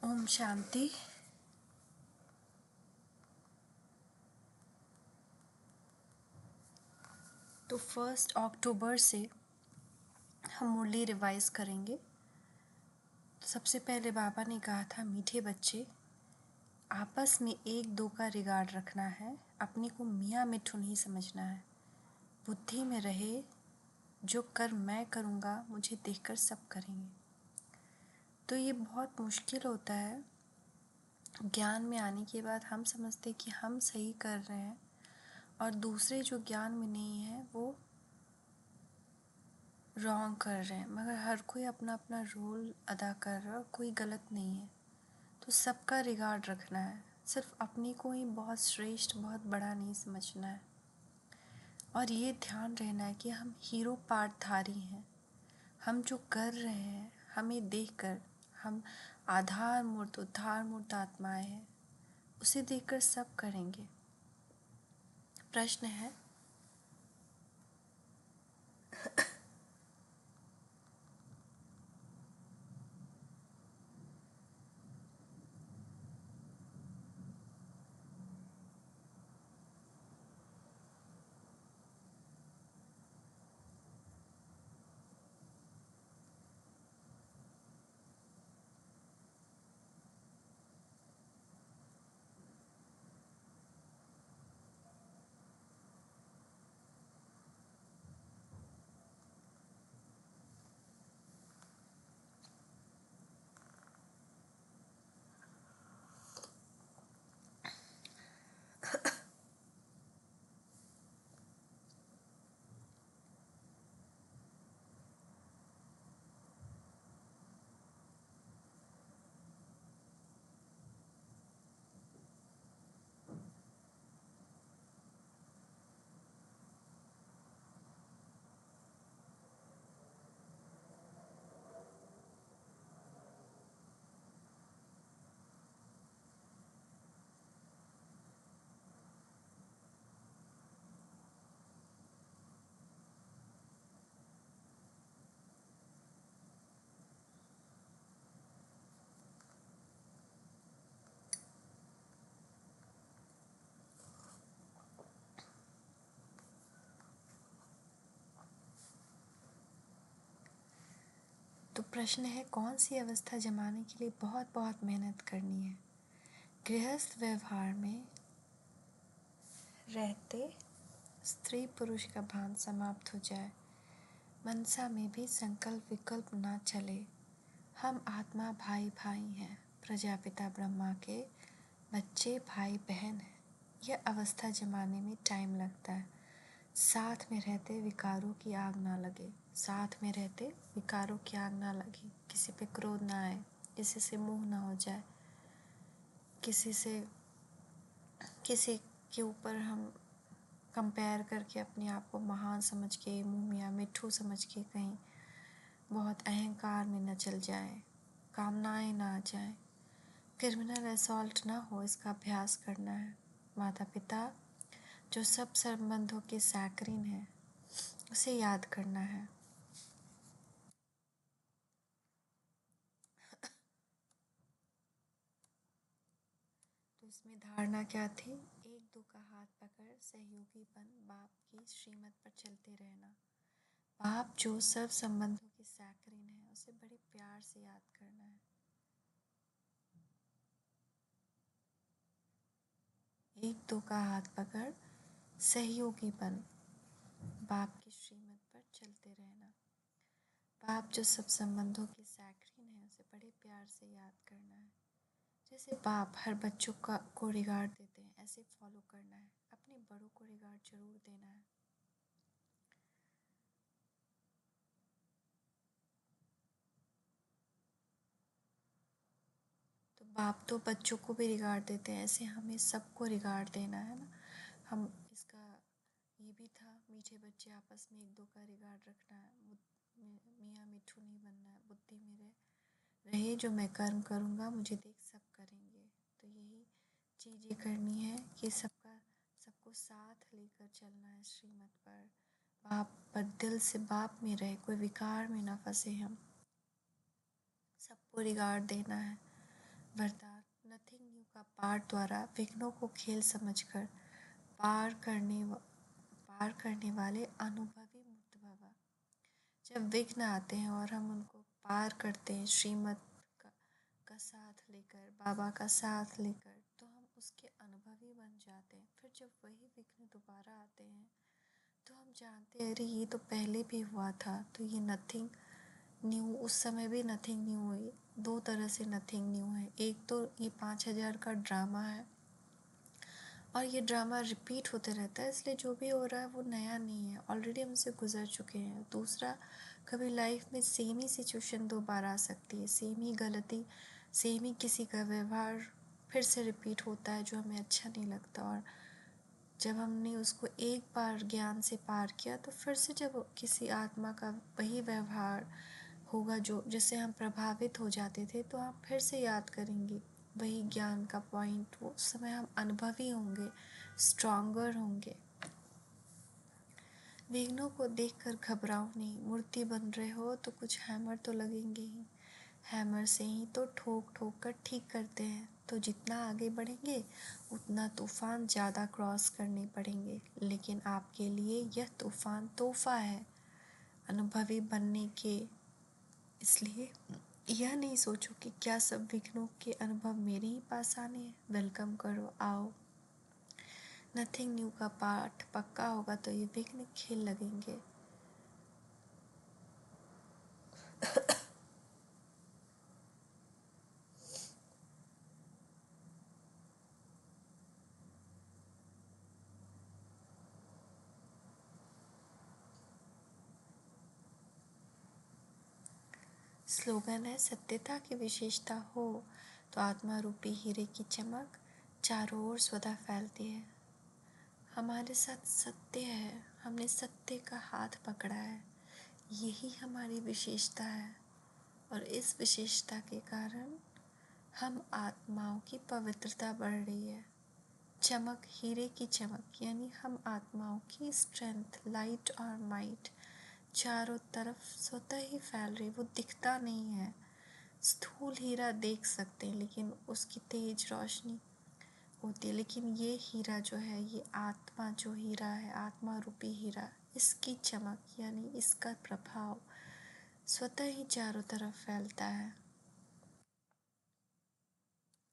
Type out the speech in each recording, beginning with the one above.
ओम शांति। तो 1 अक्टूबर से हम मुरली रिवाइज करेंगे। तो सबसे पहले बाबा ने कहा था, मीठे बच्चे आपस में एक दो का रिगार्ड रखना है, अपने को मियाँ मिट्ठू नहीं समझना है। बुद्धि में रहे जो कर मैं करूँगा मुझे देखकर सब करेंगे। तो ये बहुत मुश्किल होता है। ज्ञान में आने के बाद हम समझते कि हम सही कर रहे हैं और दूसरे जो ज्ञान में नहीं है वो रॉन्ग कर रहे हैं, मगर हर कोई अपना अपना रोल अदा कर रहा है और कोई गलत नहीं है। तो सबका रिगार्ड रखना है, सिर्फ अपनी को ही बहुत श्रेष्ठ बहुत बड़ा नहीं समझना है। और ये ध्यान रहना है कि हम हीरो पार्टधारी हैं। हम जो कर रहे हैं हमें देखकर हम आधार मूर्त उद्धार मूर्त आत्माएं हैं, उसे देखकर सब करेंगे। प्रश्न है, तो प्रश्न है, कौन सी अवस्था जमाने के लिए बहुत बहुत मेहनत करनी है? गृहस्थ व्यवहार में रहते स्त्री पुरुष का भान समाप्त हो जाए, मनसा में भी संकल्प विकल्प ना चले। हम आत्मा भाई भाई हैं, प्रजापिता ब्रह्मा के बच्चे भाई बहन हैं। यह अवस्था जमाने में टाइम लगता है। साथ में रहते विकारों की आग ना लगे, साथ में रहते विकारों की आग ना लगे, किसी पे क्रोध ना आए, किसी से मोह ना हो जाए, किसी के ऊपर हम कंपेयर करके अपने आप को महान समझ के, मुँह मियाँ मिट्ठू समझ के कहीं बहुत अहंकार में न चल जाए, कामनाएं ना आ जाए, क्रिमिनल असॉल्ट ना हो, इसका अभ्यास करना है। माता पिता जो सब संबंधों के सैकरीन है उसे याद करना है। तो इसमें धारणा क्या थी? एक दो का हाथ पकड़ सहयोगीपन बाप की श्रीमत पर चलते रहना। बाप जो सब संबंधों की सैकरीन है उसे बड़े प्यार से याद करना है। एक दो का हाथ पकड़ सहयोगीपन बाप की श्रीमत पर चलते रहना। बाप जो सब संबंधों की सैकरीन है उसे बड़े प्यार से याद करना है। जैसे बाप हर बच्चों को रिगार्ड देते हैं, ऐसे फॉलो करना है। अपने बड़ों को रिगार्ड जरूर देना है। तो बाप तो बच्चों को भी रिगार्ड देते हैं, ऐसे हमें सबको रिगार्ड देना है ना। हम इसका ये भी था, मीठे बच्चे आपस में एक दो का रिगार्ड रखना है, मियाँ मिट्ठू नहीं बनना है। बुद्धि में रहे जो मैं कर्म करूँगा मुझे देख सब करेंगे। तो यही चीज़ें करनी है कि सबको साथ लेकर चलना है श्रीमत पर। बाप पर दिल से बाप में रहे, कोई विकार में ना फंसे हम। सबको रिगार्ड देना है। वरदान नथिंग न्यू का पाठ द्वारा विघ्नों को खेल समझकर पार करने वाले अनुभवी मुक्त भवा। जब विघ्न आते हैं और हम उनको पार करते हैं श्रीमत का साथ लेकर, बाबा का साथ लेकर, तो हम उसके अनुभवी बन जाते हैं। फिर जब वही विघ्न दोबारा आते हैं तो हम जानते हैं अरे ये तो पहले भी हुआ था, तो ये नथिंग न्यू, उस समय भी नथिंग न्यू हुई। दो तरह से नथिंग न्यू है। एक तो ये 5,000 का ड्रामा है और ये ड्रामा रिपीट होते रहता है, इसलिए जो भी हो रहा है वो नया नहीं है, ऑलरेडी हमसे गुजर चुके हैं। दूसरा, कभी लाइफ में सेम ही सिचुएशन दोबारा आ सकती है, सेम ही गलती, सेम ही किसी का व्यवहार फिर से रिपीट होता है जो हमें अच्छा नहीं लगता। और जब हमने उसको एक बार ज्ञान से पार किया तो फिर से जब किसी आत्मा का वही व्यवहार होगा जो जिससे हम प्रभावित हो जाते थे, तो हम फिर से याद करेंगे वही ज्ञान का पॉइंट। वो उस समय हम अनुभवी होंगे, स्ट्रॉन्गर होंगे। विघ्नों को देखकर घबराओ नहीं। मूर्ति बन रहे हो तो कुछ हैमर तो लगेंगे ही, हैमर से ही तो ठोक ठोक कर ठीक करते हैं। तो जितना आगे बढ़ेंगे उतना तूफान ज़्यादा क्रॉस करने पड़ेंगे, लेकिन आपके लिए यह तूफान तोहफा है अनुभवी बनने के। इसलिए यह नहीं सोचो कि क्या सब विघ्नों के अनुभव मेरे ही पास आने हैं। वेलकम करो, आओ। नथिंग न्यू का पाठ पक्का होगा तो ये विघ्न खेल लगेंगे। स्लोगन है, सत्यता की विशेषता हो तो आत्मा रूपी हीरे की चमक चारों ओर स्वतः फैलती है। हमारे साथ सत्य है, हमने सत्य का हाथ पकड़ा है, यही हमारी विशेषता है। और इस विशेषता के कारण हम आत्माओं की पवित्रता बढ़ रही है। चमक, हीरे की चमक, यानी हम आत्माओं की स्ट्रेंथ, लाइट और माइट चारों तरफ स्वतः ही फैल रही। वो दिखता नहीं है। स्थूल हीरा देख सकते हैं लेकिन उसकी तेज रोशनी होती है, लेकिन ये हीरा जो है, ये आत्मा जो हीरा है, आत्मा रूपी हीरा, इसकी चमक यानी इसका प्रभाव स्वतः ही चारों तरफ फैलता है।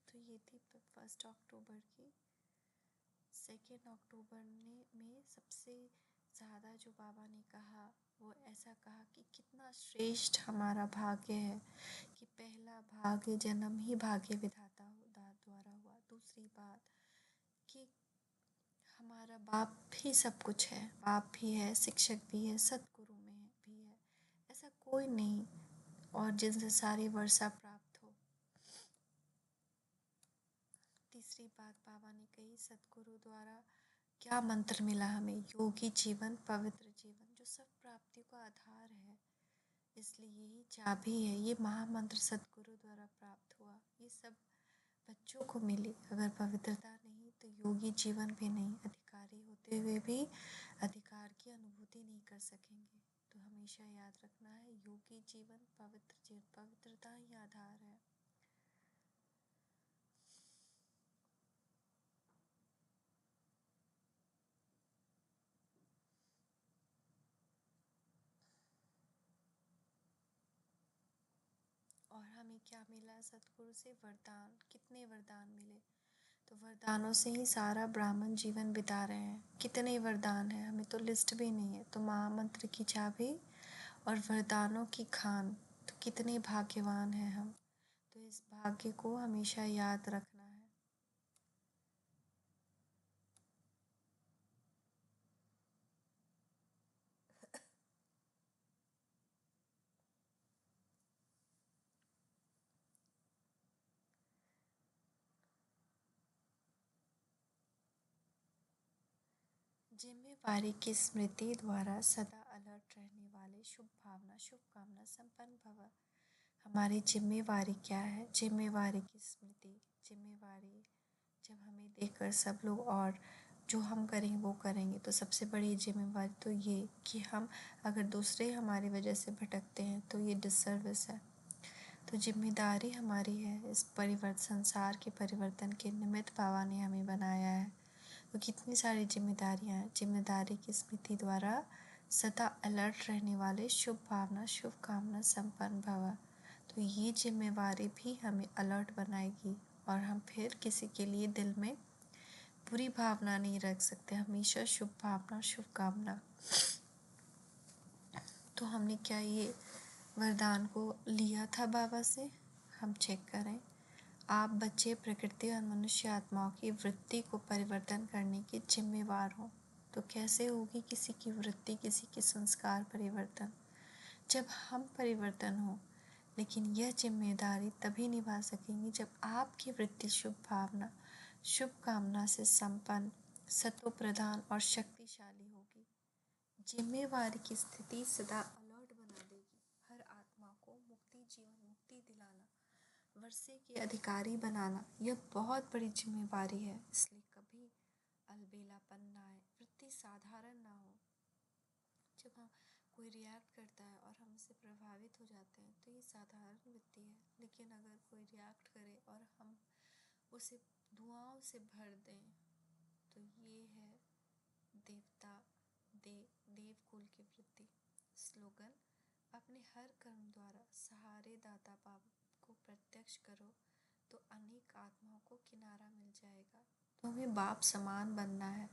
तो ये थी 1 अक्टूबर की। 2 अक्टूबर में सबसे ज़्यादा जो बाबा ने कहा वो ऐसा कहा कि कितना श्रेष्ठ हमारा भाग्य है कि पहला भाग्य जन्म ही भाग्य विधाता द्वारा हुआ। दूसरी बात कि हमारा बाप भी सब कुछ है, बाप भी है, शिक्षक भी है, सद्गुरु में भी है, ऐसा कोई नहीं और जिनसे सारी वर्षा प्राप्त हो। तीसरी बात बाबा ने कही, सद्गुरु द्वारा क्या मंत्र मिला हमें, योगी जीवन, पवित्र जीवन, जो सब प्राप्ति का आधार है। इसलिए यही चाबी है, ये महामंत्र सद्गुरु द्वारा प्राप्त हुआ। ये सब बच्चों को मिली। अगर पवित्रता नहीं तो योगी जीवन भी नहीं, अधिकारी होते हुए भी अधिकार की अनुभूति नहीं कर सकेंगे। तो हमेशा याद रखना है, योगी जीवन, पवित्र जीवन, पवित्रता ही आधार है। और हमें क्या मिला सतगुरु से? वरदान। कितने वरदान मिले? तो वरदानों से ही सारा ब्राह्मण जीवन बिता रहे हैं। कितने वरदान हैं, हमें तो लिस्ट भी नहीं है। तो महामंत्र की चाबी और वरदानों की खान, तो कितने भाग्यवान हैं हम। तो इस भाग्य को हमेशा याद रखना है। जिम्मेवारी की स्मृति द्वारा सदा अलर्ट रहने वाले शुभ भावना, शुभकामना संपन्न भव। हमारी जिम्मेवारी क्या है? जिम्मेवारी की स्मृति। जिम्मेवारी जब हमें देखकर सब लोग और जो हम करें वो करेंगे, तो सबसे बड़ी जिम्मेवारी तो ये कि हम अगर दूसरे हमारी वजह से भटकते हैं तो ये डिसर्विस है। तो जिम्मेदारी हमारी है, इस संसार के परिवर्तन के निमित्त बाबा ने हमें बनाया है। तो कितनी सारी जिम्मेदारियाँ हैं। जिम्मेदारी की स्मृति द्वारा सदा अलर्ट रहने वाले शुभ भावना शुभकामना संपन्न भव। तो ये जिम्मेवारी भी हमें अलर्ट बनाएगी और हम फिर किसी के लिए दिल में बुरी भावना नहीं रख सकते, हमेशा शुभ भावना शुभकामना। तो हमने क्या ये वरदान को लिया था बाबा से? हम चेक करें। आप बच्चे प्रकृति और मनुष्य आत्माओं की वृत्ति को परिवर्तन करने के जिम्मेवार हो। तो कैसे होगी किसी की वृत्ति, किसी के संस्कार परिवर्तन? जब हम परिवर्तन हो। लेकिन यह जिम्मेदारी तभी निभा सकेंगे जब आपकी वृत्ति शुभ भावना शुभ कामना से संपन्न, सत्व प्रधान और शक्तिशाली होगी। जिम्मेवारी की स्थिति सदा अलर्ट बना देगी। हर आत्मा को मुक्ति, जीवन मुक्ति दिलाना, वर्षे के अधिकारी बनाना, यह बहुत बड़ी जिम्मेवारी है। इसलिए कभी अलबेलापन ना आए, वृत्ति साधारण ना हो। जब हम कोई रिएक्ट करता है और हम इससे प्रभावित हो जाते हैं तो ये साधारण वृत्ति है। लेकिन अगर कोई रिएक्ट करे और हम उसे दुआओं से भर दें तो ये है देवता देव कुल की वृत्ति। स्लोगन: अपने हर कर्म द्वारा सहारे दाता बाप को प्रत्यक्ष करो तो अनेक आत्माओं को किनारा मिल जाएगा। तो हमें बाप समान बनना है।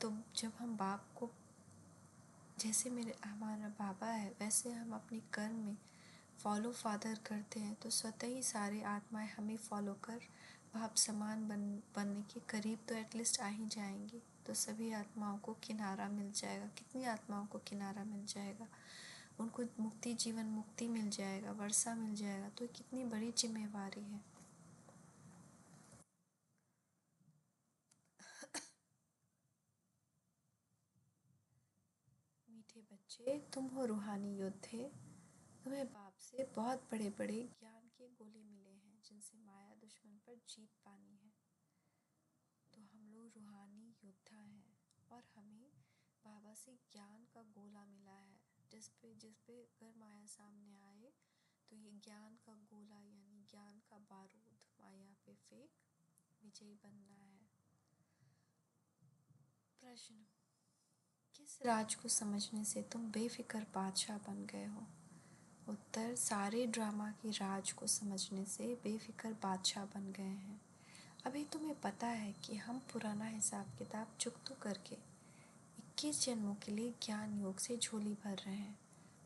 तो जब हम बाप को, जैसे हमारा बाबा है वैसे हम अपने कर्म में फॉलो फादर करते हैं तो स्वतः ही सारे आत्माएं हमें फॉलो कर बाप समान बनने के करीब तो एटलीस्ट आ ही जाएंगी। तो सभी आत्माओं को किनारा मिल जाएगा। कितनी आत्माओं को किनारा मिल जाएगा? उनको मुक्ति, जीवन मुक्ति मिल जाएगा, वर्षा मिल जाएगा। तो कितनी बड़ी जिम्मेवारी है। मीठे बच्चे, तुम हो रूहानी योद्धे। तुम्हें बाप से बहुत बड़े बड़े ज्ञान के गोले मिले हैं जिनसे माया दुश्मन पर जीत पानी है। तो हम लोग रूहानी योद्धा हैं और हमें बाबा से ज्ञान का गोला मिला है जिस पे अगर माया सामने आए तो ये ज्ञान का गोला यानी ज्ञान का बारूद माया पे फेंक विजयी बनना है। प्रश्न: किस राज को समझने से तुम बेफिक्र बादशाह बन गए हो? उत्तर: सारे ड्रामा की राज को समझने से बेफिक्र बादशाह बन गए हैं। अभी तुम्हें पता है कि हम पुराना हिसाब किताब चुकतू करके 21 जन्मों के लिए ज्ञान योग से झोली भर रहे हैं।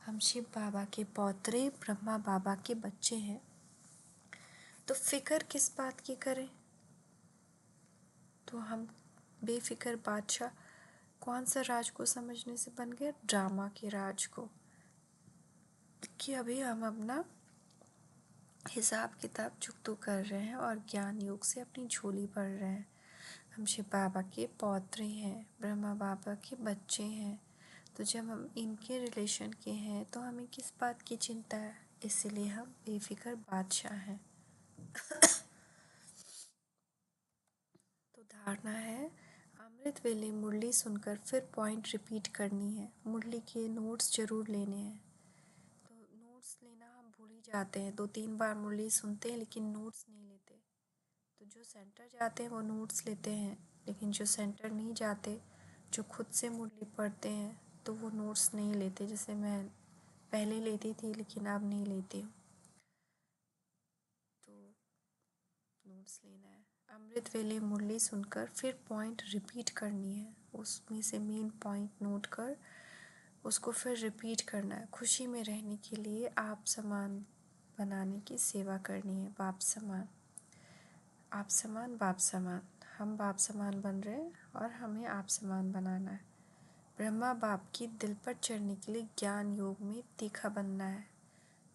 हम शिव बाबा के पौत्रे, ब्रह्मा बाबा के बच्चे हैं। तो फिक्र किस बात की करें? तो हम बेफिक्र बादशाह कौन सा राज को समझने से बन गए? ड्रामा के राज को, कि अभी हम अपना हिसाब किताब चुकतू कर रहे हैं और ज्ञान योग से अपनी झोली भर रहे हैं। हम शिव बाबा के पौत्रे हैं, ब्रह्मा बाबा के बच्चे हैं। तो जब हम इनके रिलेशन के हैं तो हमें किस बात की चिंता है? इसीलिए हम बेफिक्र बादशाह हैं। तो धारणा है, अमृत वेले मुरली सुनकर फिर पॉइंट रिपीट करनी है। मुरली के नोट्स जरूर लेने हैं। तो नोट्स लेना हम भूल ही जाते हैं। 2-3 बार मुरली सुनते हैं लेकिन नोट्स नहीं लेते। तो जो सेंटर जाते हैं वो नोट्स लेते हैं, लेकिन जो सेंटर नहीं जाते, जो खुद से मुरली पढ़ते हैं, तो वो नोट्स नहीं लेते। जैसे मैं पहले लेती थी लेकिन अब नहीं लेती हूँ। तो नोट्स लेना है। अमृत वेले मुरली सुनकर फिर पॉइंट रिपीट करनी है। उसमें से मेन पॉइंट नोट कर उसको फिर रिपीट करना है। खुशी में रहने के लिए आप समान बनाने की सेवा करनी है। बाप समान, आप समान, बाप समान। हम बाप समान बन रहे हैं और हमें आप समान बनाना है। ब्रह्मा बाप की दिल पर चढ़ने के लिए ज्ञान योग में तीखा बनना है।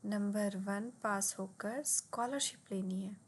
नंबर 1 पास होकर स्कॉलरशिप लेनी है।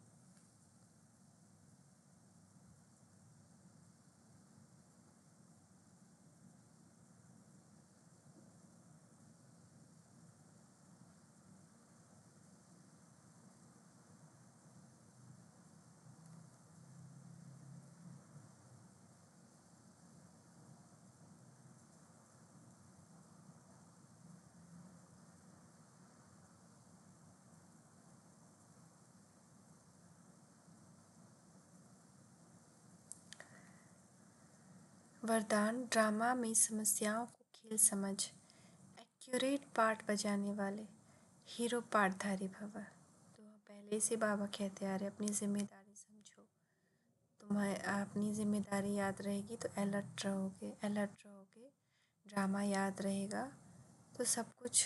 वरदान ड्रामा में समस्याओं को खेल समझ, एक्यूरेट पार्ट बजाने वाले, हीरो पार्टधारी भव। तो पहले से बाबा कहते आ रहे अपनी जिम्मेदारी समझो, तुम्हें अपनी जिम्मेदारी याद रहेगी तो अलर्ट रहोगे, ड्रामा याद रहेगा तो सब कुछ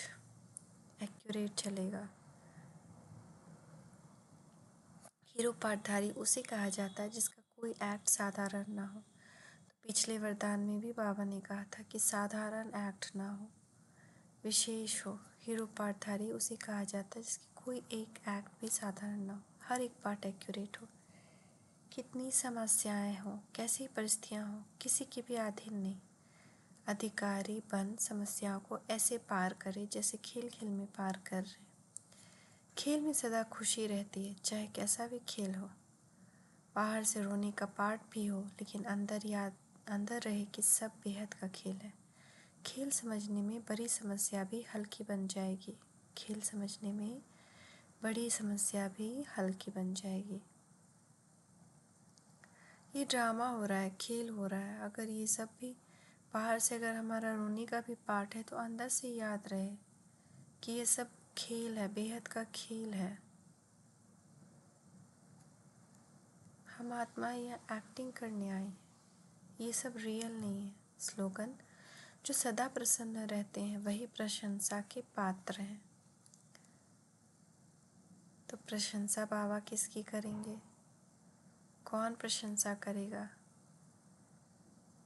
एक्यूरेट चलेगा। हीरो पार्टधारी उसे कहा जाता है जिसका कोई एक्ट साधारण ना हो। तो पिछले वरदान में भी बाबा ने कहा था कि साधारण एक्ट ना हो, विशेष हो। हीरो पार्टधारी उसे कहा जाता है जिसकी कोई एक एक्ट भी साधारण ना हो, हर एक पार्ट एक्यूरेट हो। कितनी समस्याएं हो, कैसी परिस्थितियां हो, किसी की भी अधीन नहीं। अधिकारी बन समस्याओं को ऐसे पार करे जैसे खेल खेल में पार कर रहे। खेल में सदा खुशी रहती है, चाहे कैसा भी खेल हो। बाहर से रोने का पार्ट भी हो, लेकिन अंदर रहे कि सब बेहद का खेल है। खेल समझने में बड़ी समस्या भी हल्की बन जाएगी। खेल समझने में बड़ी समस्या भी हल्की बन जाएगी। ये ड्रामा हो रहा है, खेल हो रहा है, अगर ये सब भी बाहर से अगर हमारा रोने का भी पार्ट है तो अंदर से याद रहे कि ये सब खेल है, बेहद का खेल है। हम आत्मा यहाँ एक्टिंग करने आए हैं, ये सब रियल नहीं है। स्लोगन, जो सदा प्रसन्न रहते हैं वही प्रशंसा के पात्र हैं। तो प्रशंसा बाबा किसकी करेंगे? कौन प्रशंसा करेगा?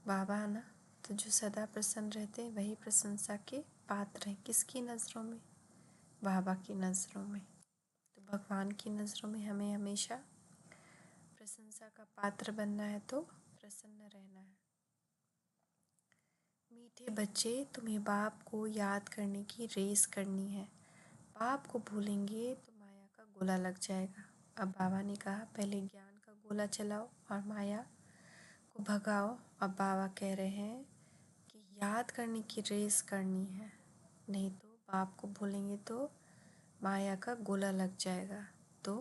बाबा है ना। तो जो सदा प्रसन्न रहते हैं वही प्रशंसा के पात्र हैं। किसकी नज़रों में? बाबा की नज़रों में। तो भगवान की नज़रों में हमें हमेशा प्रशंसा का पात्र बनना है, तो प्रसन्न रहना है। मीठे बच्चे, तुम्हें बाप को याद करने की रेस करनी है। बाप को भूलेंगे तो माया का गोला लग जाएगा। अब बाबा ने कहा पहले ज्ञान का गोला चलाओ और माया को भगाओ। अब बाबा कह रहे हैं कि याद करने की रेस करनी है, नहीं तो बाप को भूलेंगे तो माया का गोला लग जाएगा। तो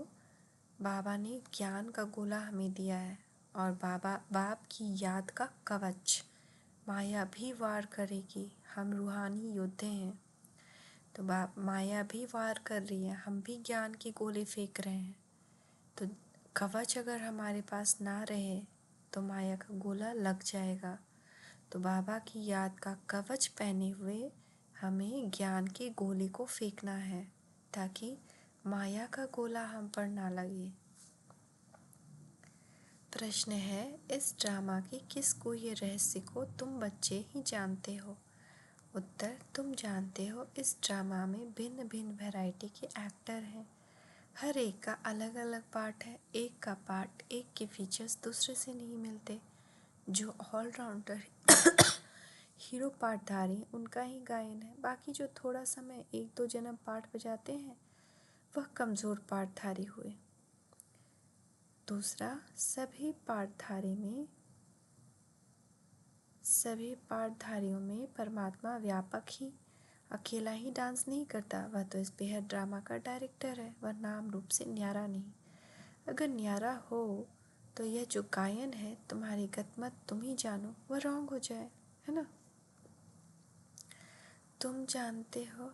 बाबा ने ज्ञान का गोला हमें दिया है और बाप की याद का कवच। माया भी वार करेगी, हम रूहानी योद्धे हैं। तो माया भी वार कर रही है, हम भी ज्ञान के गोले फेंक रहे हैं। तो कवच अगर हमारे पास ना रहे तो माया का गोला लग जाएगा। तो बाबा की याद का कवच पहने हुए हमें ज्ञान के गोले को फेंकना है, ताकि माया का गोला हम पर ना लगे। प्रश्न है, इस ड्रामा के किस कोई रहस्य को तुम बच्चे ही जानते हो? उत्तर, तुम जानते हो इस ड्रामा में भिन्न भिन्न वैरायटी के एक्टर हैं। हर एक का अलग अलग पार्ट है। एक का पार्ट, एक के फीचर्स दूसरे से नहीं मिलते। जो ऑलराउंडर हीरो पार्टधारी, उनका ही गायन है। बाकी जो थोड़ा समय 1-2 जन्म पार्ट बजाते हैं वह कमज़ोर पार्टधारी हुए। दूसरा, सभी पार्टधारियों में परमात्मा व्यापक ही, अकेला ही डांस नहीं करता। वह तो इस बेहद ड्रामा का डायरेक्टर है, वह नाम रूप से न्यारा नहीं। अगर न्यारा हो तो यह जो गायन है, तुम्हारी गतमत तुम ही जानो, वह रॉन्ग हो जाए, है ना। तुम जानते हो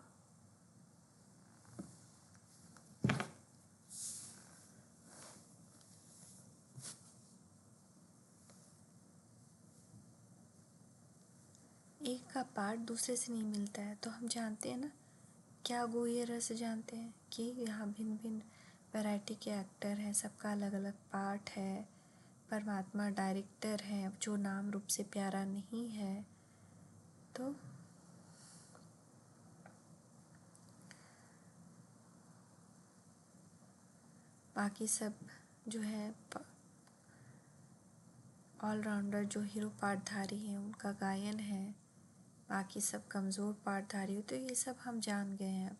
एक का पार्ट दूसरे से नहीं मिलता है, तो हम जानते हैं ना, क्या गुह्य रस जानते हैं कि यहाँ भिन्न भिन्न वैरायटी के एक्टर हैं, सबका अलग अलग पार्ट है। परमात्मा डायरेक्टर है जो नाम रूप से प्यारा नहीं है। तो बाकी सब जो है ऑलराउंडर, जो हीरो पार्टधारी हैं उनका गायन है। बाकी सब कमज़ोर पार्टधारी हो। तो ये सब हम जान गए हैं अब।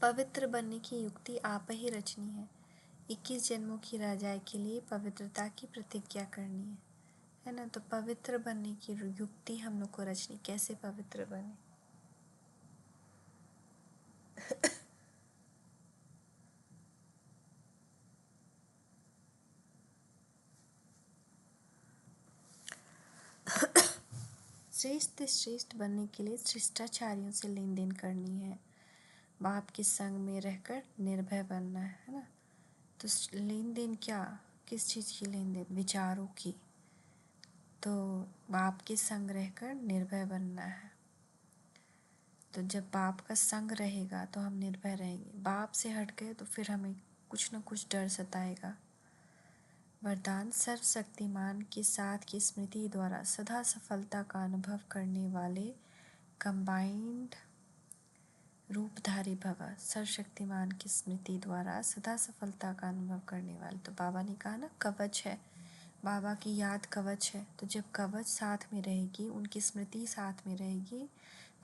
पवित्र बनने की युक्ति आप ही रचनी है। 21 जन्मों की राजाई के लिए पवित्रता की प्रतिज्ञा करनी है ना। तो पवित्र बनने की युक्ति हम लोग को रचनी, कैसे पवित्र बने। श्रेष्ठ से श्रेष्ठ बनने के लिए शिष्टाचार्यों से लेन देन करनी है। बाप के संग में रहकर निर्भय बनना है ना। तो लेन देन क्या, किस चीज़ की लेन देन, विचारों की। तो बाप के संग रहकर निर्भय बनना है। तो जब बाप का संग रहेगा तो हम निर्भय रहेंगे। बाप से हट गए तो फिर हमें कुछ न कुछ डर सताएगा। वरदान सर्वशक्तिमान के साथ की स्मृति द्वारा सदा सफलता का अनुभव करने वाले कंबाइंड रूपधारी भव। सर्वशक्तिमान की स्मृति द्वारा सदा सफलता का अनुभव करने वाले, तो बाबा ने कहा ना कवच है, बाबा की याद कवच है। तो जब कवच साथ में रहेगी, उनकी स्मृति साथ में रहेगी,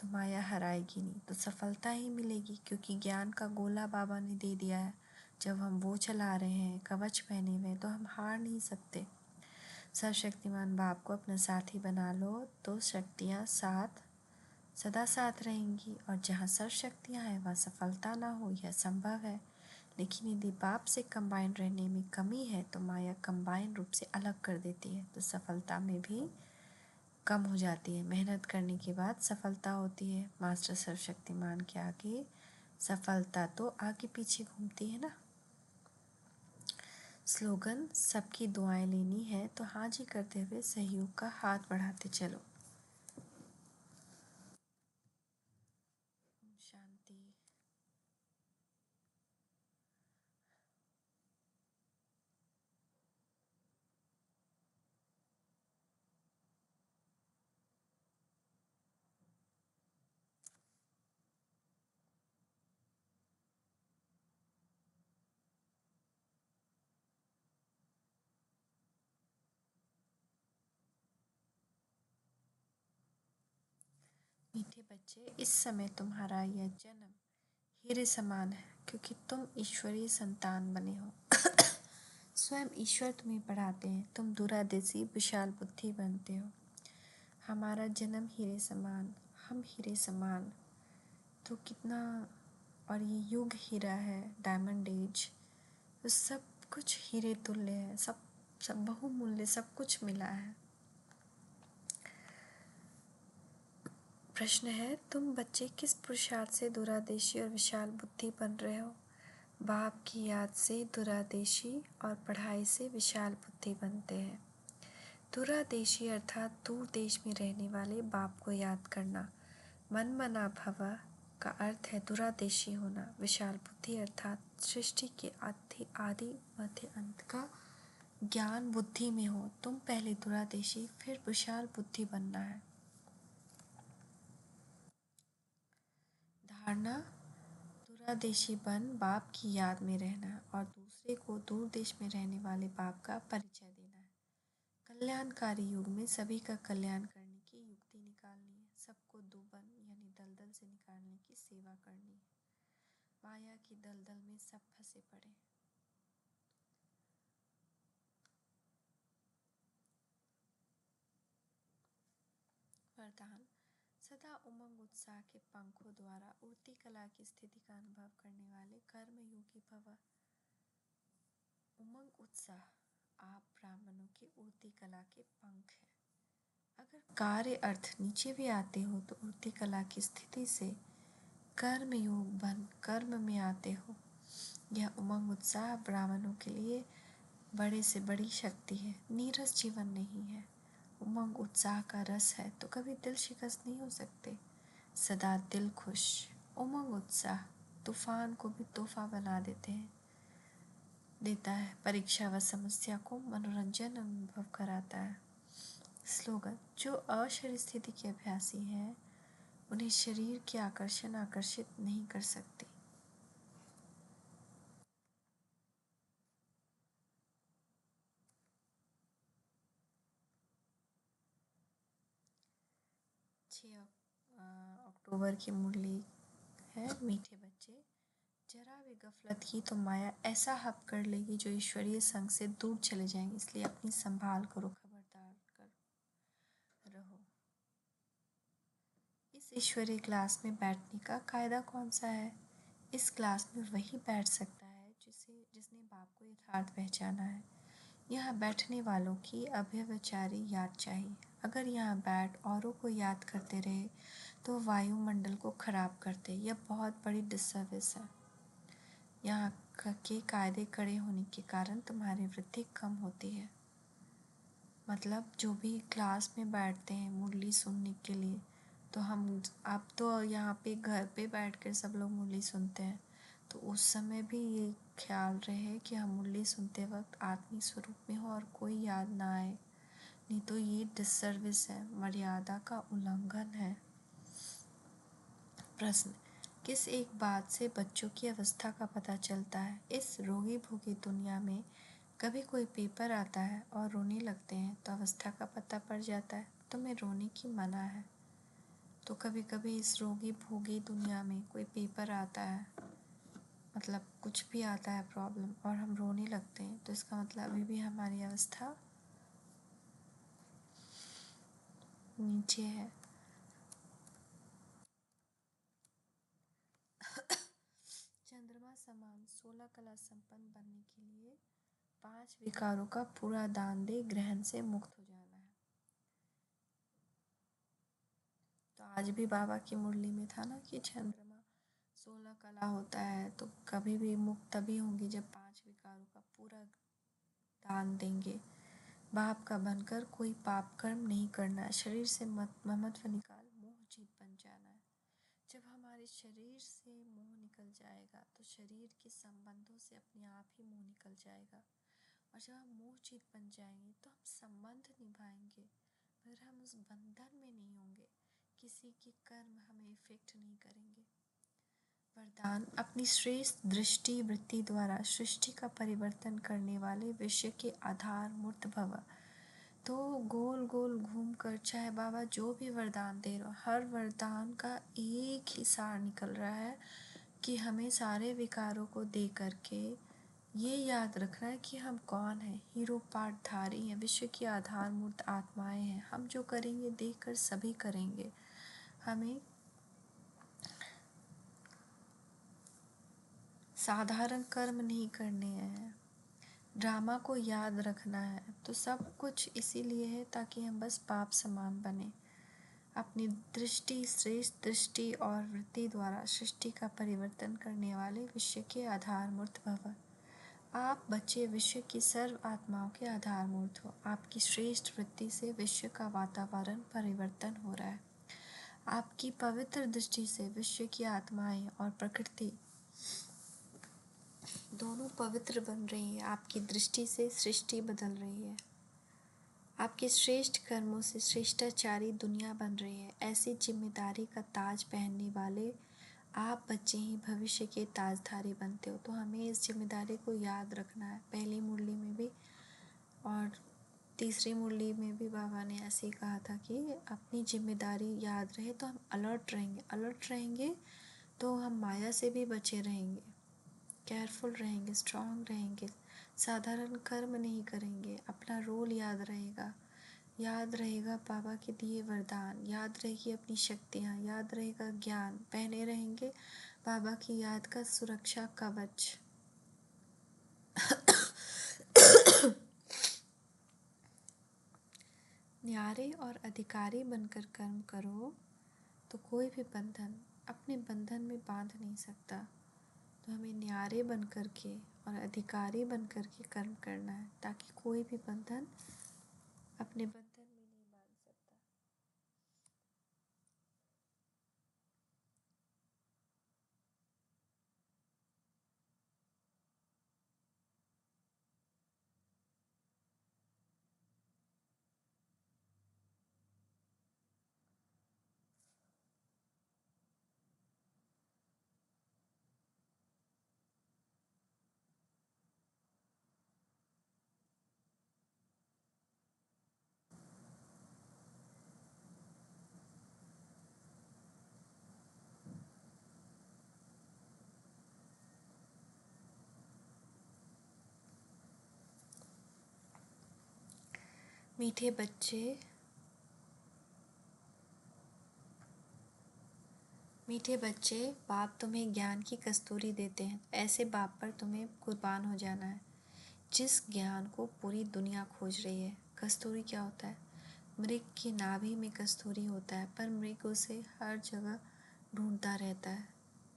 तो माया हराएगी नहीं, तो सफलता ही मिलेगी। क्योंकि ज्ञान का गोला बाबा ने दे दिया है। जब हम वो चला रहे हैं कवच पहने हुए, तो हम हार नहीं सकते। सर्वशक्तिमान बाप को अपना साथी बना लो तो शक्तियाँ सदा साथ रहेंगी। और जहाँ सर्व शक्तियाँ हैं वहाँ सफलता ना हो, यह संभव है। लेकिन यदि बाप से कंबाइन रहने में कमी है तो माया कंबाइन रूप से अलग कर देती है, तो सफलता में भी कम हो जाती है। मेहनत करने के बाद सफलता होती है। मास्टर सर्वशक्तिमान के आगे सफलता तो आगे पीछे घूमती है ना। स्लोगन, सबकी दुआएं लेनी है तो हाँ जी करते हुए सहयोग का हाथ बढ़ाते चलो। शांति। मीठे बच्चे, इस समय तुम्हारा यह जन्म हीरे समान है, क्योंकि तुम ईश्वरीय संतान बने हो। स्वयं ईश्वर तुम्हें पढ़ाते हैं। तुम दूरादेशी विशाल बुद्धि बनते हो। हमारा जन्म हीरे समान, हम हीरे समान, तो कितना। और ये युग हीरा है, डायमंड एज, तो सब कुछ हीरे तुल्य है। सब सब बहुमूल्य सब कुछ मिला है। प्रश्न है, तुम बच्चे किस पुरुषार्थ से दूरादेशी और विशाल बुद्धि बन रहे हो। बाप की याद से दूरादेशी और पढ़ाई से विशाल बुद्धि बनते हैं। दूरादेशी अर्थात दूर देश में रहने वाले बाप को याद करना। मन मना भव का अर्थ है दूरादेशी होना। विशाल बुद्धि अर्थात सृष्टि के आदि मध्य अंत का ज्ञान बुद्धि में हो। तुम पहले दूरादेशी फिर विशाल बुद्धि बनना है। धारणा, दूरादेशी बन बाप की याद में रहना और दूसरे को दूर देश में रहने वाले बाप का परिचय देना है। कल्याणकारी युग में सभी का कल्याण करने की युक्ति निकालनी है। सबको दुबन यानी दलदल से निकालने की सेवा करनी है। माया की दलदल में सब फंसे पड़े। वरदान, सदा उमंग उत्साह के पंखों द्वारा उड़ती कला की स्थिति का अनुभव करने वाले कर्म योगी भव। उमंग उत्साह आप ब्राह्मणों के उड़ती कला के पंख हैं। अगर कार्य अर्थ नीचे भी आते हो तो उड़ती कला की स्थिति से कर्म योग बन कर्म में आते हो। यह उमंग उत्साह ब्राह्मणों के लिए बड़े से बड़ी शक्ति है। नीरस जीवन नहीं है। उमंग उत्साह का रस है तो कभी दिल शिकस्त नहीं हो सकते। सदा दिल खुश। उमंग उत्साह तूफान को भी तोहफा बना देता है। परीक्षा व समस्या को मनोरंजन अनुभव कराता है। स्लोगन, जो अशरीर स्थिति के अभ्यासी हैं उन्हें शरीर के आकर्षण आकर्षित नहीं कर सकती। छः अक्टूबर की मुरली है। मीठे बच्चे, जरा भी गफलत की तो माया ऐसा हप कर लेगी जो ईश्वरीय संग से दूर चले जाएंगे। इसलिए अपनी संभाल करो, खबरदार कर रहो। इस ईश्वरीय क्लास में बैठने का कायदा कौन सा है? इस क्लास में वही बैठ सकता है जिसने बाप को यथार्थ पहचाना है। यहाँ बैठने वालों की अव्यभिचारी याद चाहिए। अगर यहाँ बैठ औरों को याद करते रहे तो वायुमंडल को खराब करते। यह बहुत बड़ी डिसर्विस है। यहाँ के कायदे कड़े होने के कारण तुम्हारी वृद्धि कम होती है। मतलब जो भी क्लास में बैठते हैं मुरली सुनने के लिए, तो हम अब तो यहाँ पे घर पे बैठ कर सब लोग मुरली सुनते हैं, तो उस समय भी ये ख्याल रहे कि हम मुरली सुनते वक्त आत्मी स्वरूप में हो और कोई याद ना आए, नहीं तो ये डिसर्विस है, मर्यादा का उल्लंघन है। प्रश्न: किस एक बात से बच्चों की अवस्था का पता चलता है? इस रोगी भोगी दुनिया में कभी कोई पेपर आता है और रोने लगते हैं तो अवस्था का पता पड़ जाता है। तुम्हें रोने की मना है, तो कभी कभी इस रोगी भोगी दुनिया में कोई पेपर आता है, मतलब कुछ भी आता है प्रॉब्लम, और हम रोने लगते हैं, तो इसका मतलब अभी भी हमारी अवस्था नीचे है। चंद्रमा समान 16 कला संपन्न बनने के लिए 5 विकारों का पूरा दान दे, ग्रहण से मुक्त हो जाना है। तो आज भी बाबा की मुरली में था ना कि चंद्रमा 16 कला होता है, तो कभी भी मुक्त तभी होंगे जब 5 विकारों का पूरा दान देंगे। बाप का बनकर कोई पाप कर्म नहीं करना है। शरीर से ममत्व निकाल, मोह जीत बन जाना है। जब हमारे शरीर से मोह निकल जाएगा तो शरीर के संबंधों से अपने आप ही मोह निकल जाएगा, और जब हम मोह जीत बन जाएंगे तो हम संबंध निभाएंगे, मगर हम उस बंधन में नहीं होंगे। किसी के कर्म हमें इफेक्ट नहीं करेंगे। वरदान: अपनी श्रेष्ठ दृष्टि वृत्ति द्वारा सृष्टि का परिवर्तन करने वाले विश्व के आधार मूर्त भव। तो गोल गोल घूम कर चाहे बाबा जो भी वरदान दे रहे हो, हर वरदान का एक ही सार निकल रहा है कि हमें सारे विकारों को दे करके ये याद रखना है कि हम कौन हैं। हीरो पाठधारी हैं, विश्व की आधार मूर्त आत्माएं हैं। हम जो करेंगे देख कर सभी करेंगे। हमें साधारण कर्म नहीं करने हैं, ड्रामा को याद रखना है। तो सब कुछ इसीलिए है ताकि हम बस पाप समान बने। अपनी दृष्टि, श्रेष्ठ दृष्टि और वृत्ति द्वारा सृष्टि का परिवर्तन करने वाले विश्व के आधार मूर्त भव। आप बच्चे विश्व की सर्व आत्माओं के आधार मूर्त हो। आपकी श्रेष्ठ वृत्ति से विश्व का वातावरण परिवर्तन हो रहा है। आपकी पवित्र दृष्टि से विश्व की आत्माएं और प्रकृति दोनों पवित्र बन रही है। आपकी दृष्टि से सृष्टि बदल रही है। आपके श्रेष्ठ कर्मों से श्रेष्ठाचारी दुनिया बन रही है। ऐसी जिम्मेदारी का ताज पहनने वाले आप बच्चे ही भविष्य के ताजधारी बनते हो। तो हमें इस जिम्मेदारी को याद रखना है। पहली मुरली में भी और तीसरी मुरली में भी बाबा ने ऐसे ही कहा था कि अपनी जिम्मेदारी याद रहे तो हम अलर्ट रहेंगे। अलर्ट रहेंगे तो हम माया से भी बचे रहेंगे, केयरफुल रहेंगे, स्ट्रांग रहेंगे, साधारण कर्म नहीं करेंगे। अपना रोल याद रहेगा, याद रहेगा बाबा के दिए वरदान, याद रहेगी अपनी शक्तियाँ, याद रहेगा ज्ञान, पहने रहेंगे बाबा की याद का सुरक्षा कवच। न्यारे और अधिकारी बनकर कर्म करो तो कोई भी बंधन अपने बंधन में बांध नहीं सकता। तो हमें न्यारे बन कर के और अधिकारी बन कर के कर्म करना है ताकि कोई भी बंधन अपने बंधन में नहीं बांध सकता। मीठे बच्चे, मीठे बच्चे, बाप तुम्हें ज्ञान की कस्तूरी देते हैं, ऐसे बाप पर तुम्हें कुर्बान हो जाना है जिस ज्ञान को पूरी दुनिया खोज रही है। कस्तूरी क्या होता है? मृग की नाभि में कस्तूरी होता है, पर मृग उसे हर जगह ढूंढता रहता है।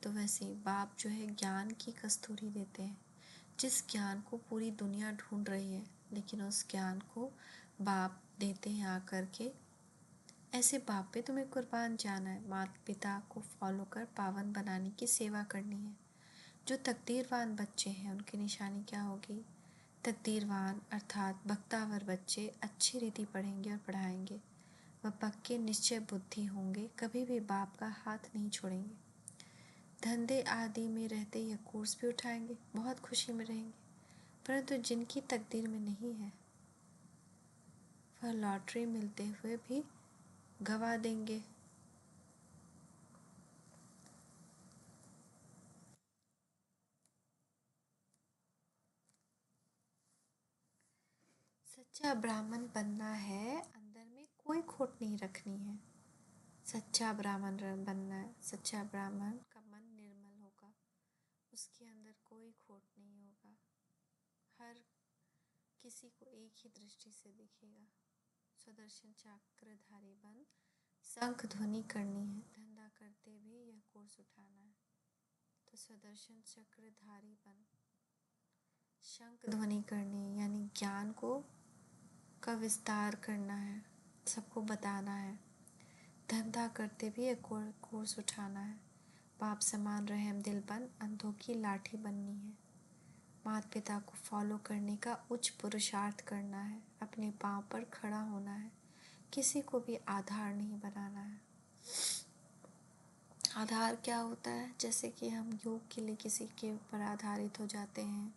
तो वैसे बाप जो है ज्ञान की कस्तूरी देते हैं, जिस ज्ञान को पूरी दुनिया ढूंढ रही है, लेकिन उस ज्ञान को बाप देते हैं आकर के। ऐसे बाप पे तुम्हें कुर्बान जाना है, माता पिता को फॉलो कर पावन बनाने की सेवा करनी है। जो तकदीरवान बच्चे हैं उनकी निशानी क्या होगी? तकदीरवान अर्थात बख्तावर बच्चे अच्छी रीति पढ़ेंगे और पढ़ाएंगे। वह पक्के निश्चय बुद्धि होंगे, कभी भी बाप का हाथ नहीं छोड़ेंगे। धंधे आदि में रहते यह कोर्स भी उठाएंगे, बहुत खुशी में रहेंगे। परंतु जिनकी तकदीर में नहीं है वह लॉटरी मिलते हुए भी गवा देंगे। सच्चा ब्राह्मण बनना है, अंदर में कोई खोट नहीं रखनी है। सच्चा ब्राह्मण बनना है, सच्चा ब्राह्मण का मन निर्मल होगा, उसके अंदर कोई खोट नहीं होगा, हर किसी को एक ही दृष्टि से दिखेगा। सुदर्शन चक्रधारी बन शंख ध्वनि करनी है, धंधा करते भी यह कोर्स उठाना है। तो सुदर्शन चक्रधारी बन शंख ध्वनि करनी है, यानी ज्ञान का विस्तार करना है, सबको बताना है। धंधा करते भी एक कोर्स उठाना है। बाप समान रहम दिल बन अंधों की लाठी बननी है। माता पिता को फॉलो करने का उच्च पुरुषार्थ करना है, अपने पांव पर खड़ा होना है, किसी को भी आधार नहीं बनाना है। आधार क्या होता है? जैसे कि हम योग के लिए किसी के ऊपर आधारित हो जाते हैं,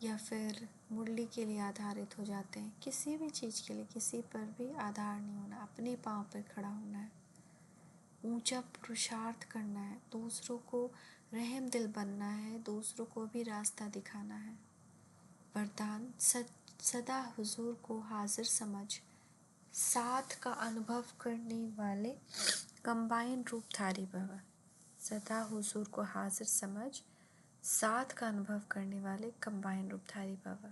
या फिर मुरली के लिए आधारित हो जाते हैं। किसी भी चीज़ के लिए किसी पर भी आधार नहीं होना, अपने पांव पर खड़ा होना है, ऊंचा पुरुषार्थ करना है, दूसरों को रहम दिल बनना है, दूसरों को भी रास्ता दिखाना है। वरदान सदा हुजूर को हाजिर समझ साथ का अनुभव करने वाले कंबाइन रूपधारी भव। सदा हुजूर को हाजिर समझ साथ का अनुभव करने वाले कंबाइन रूपधारी भव।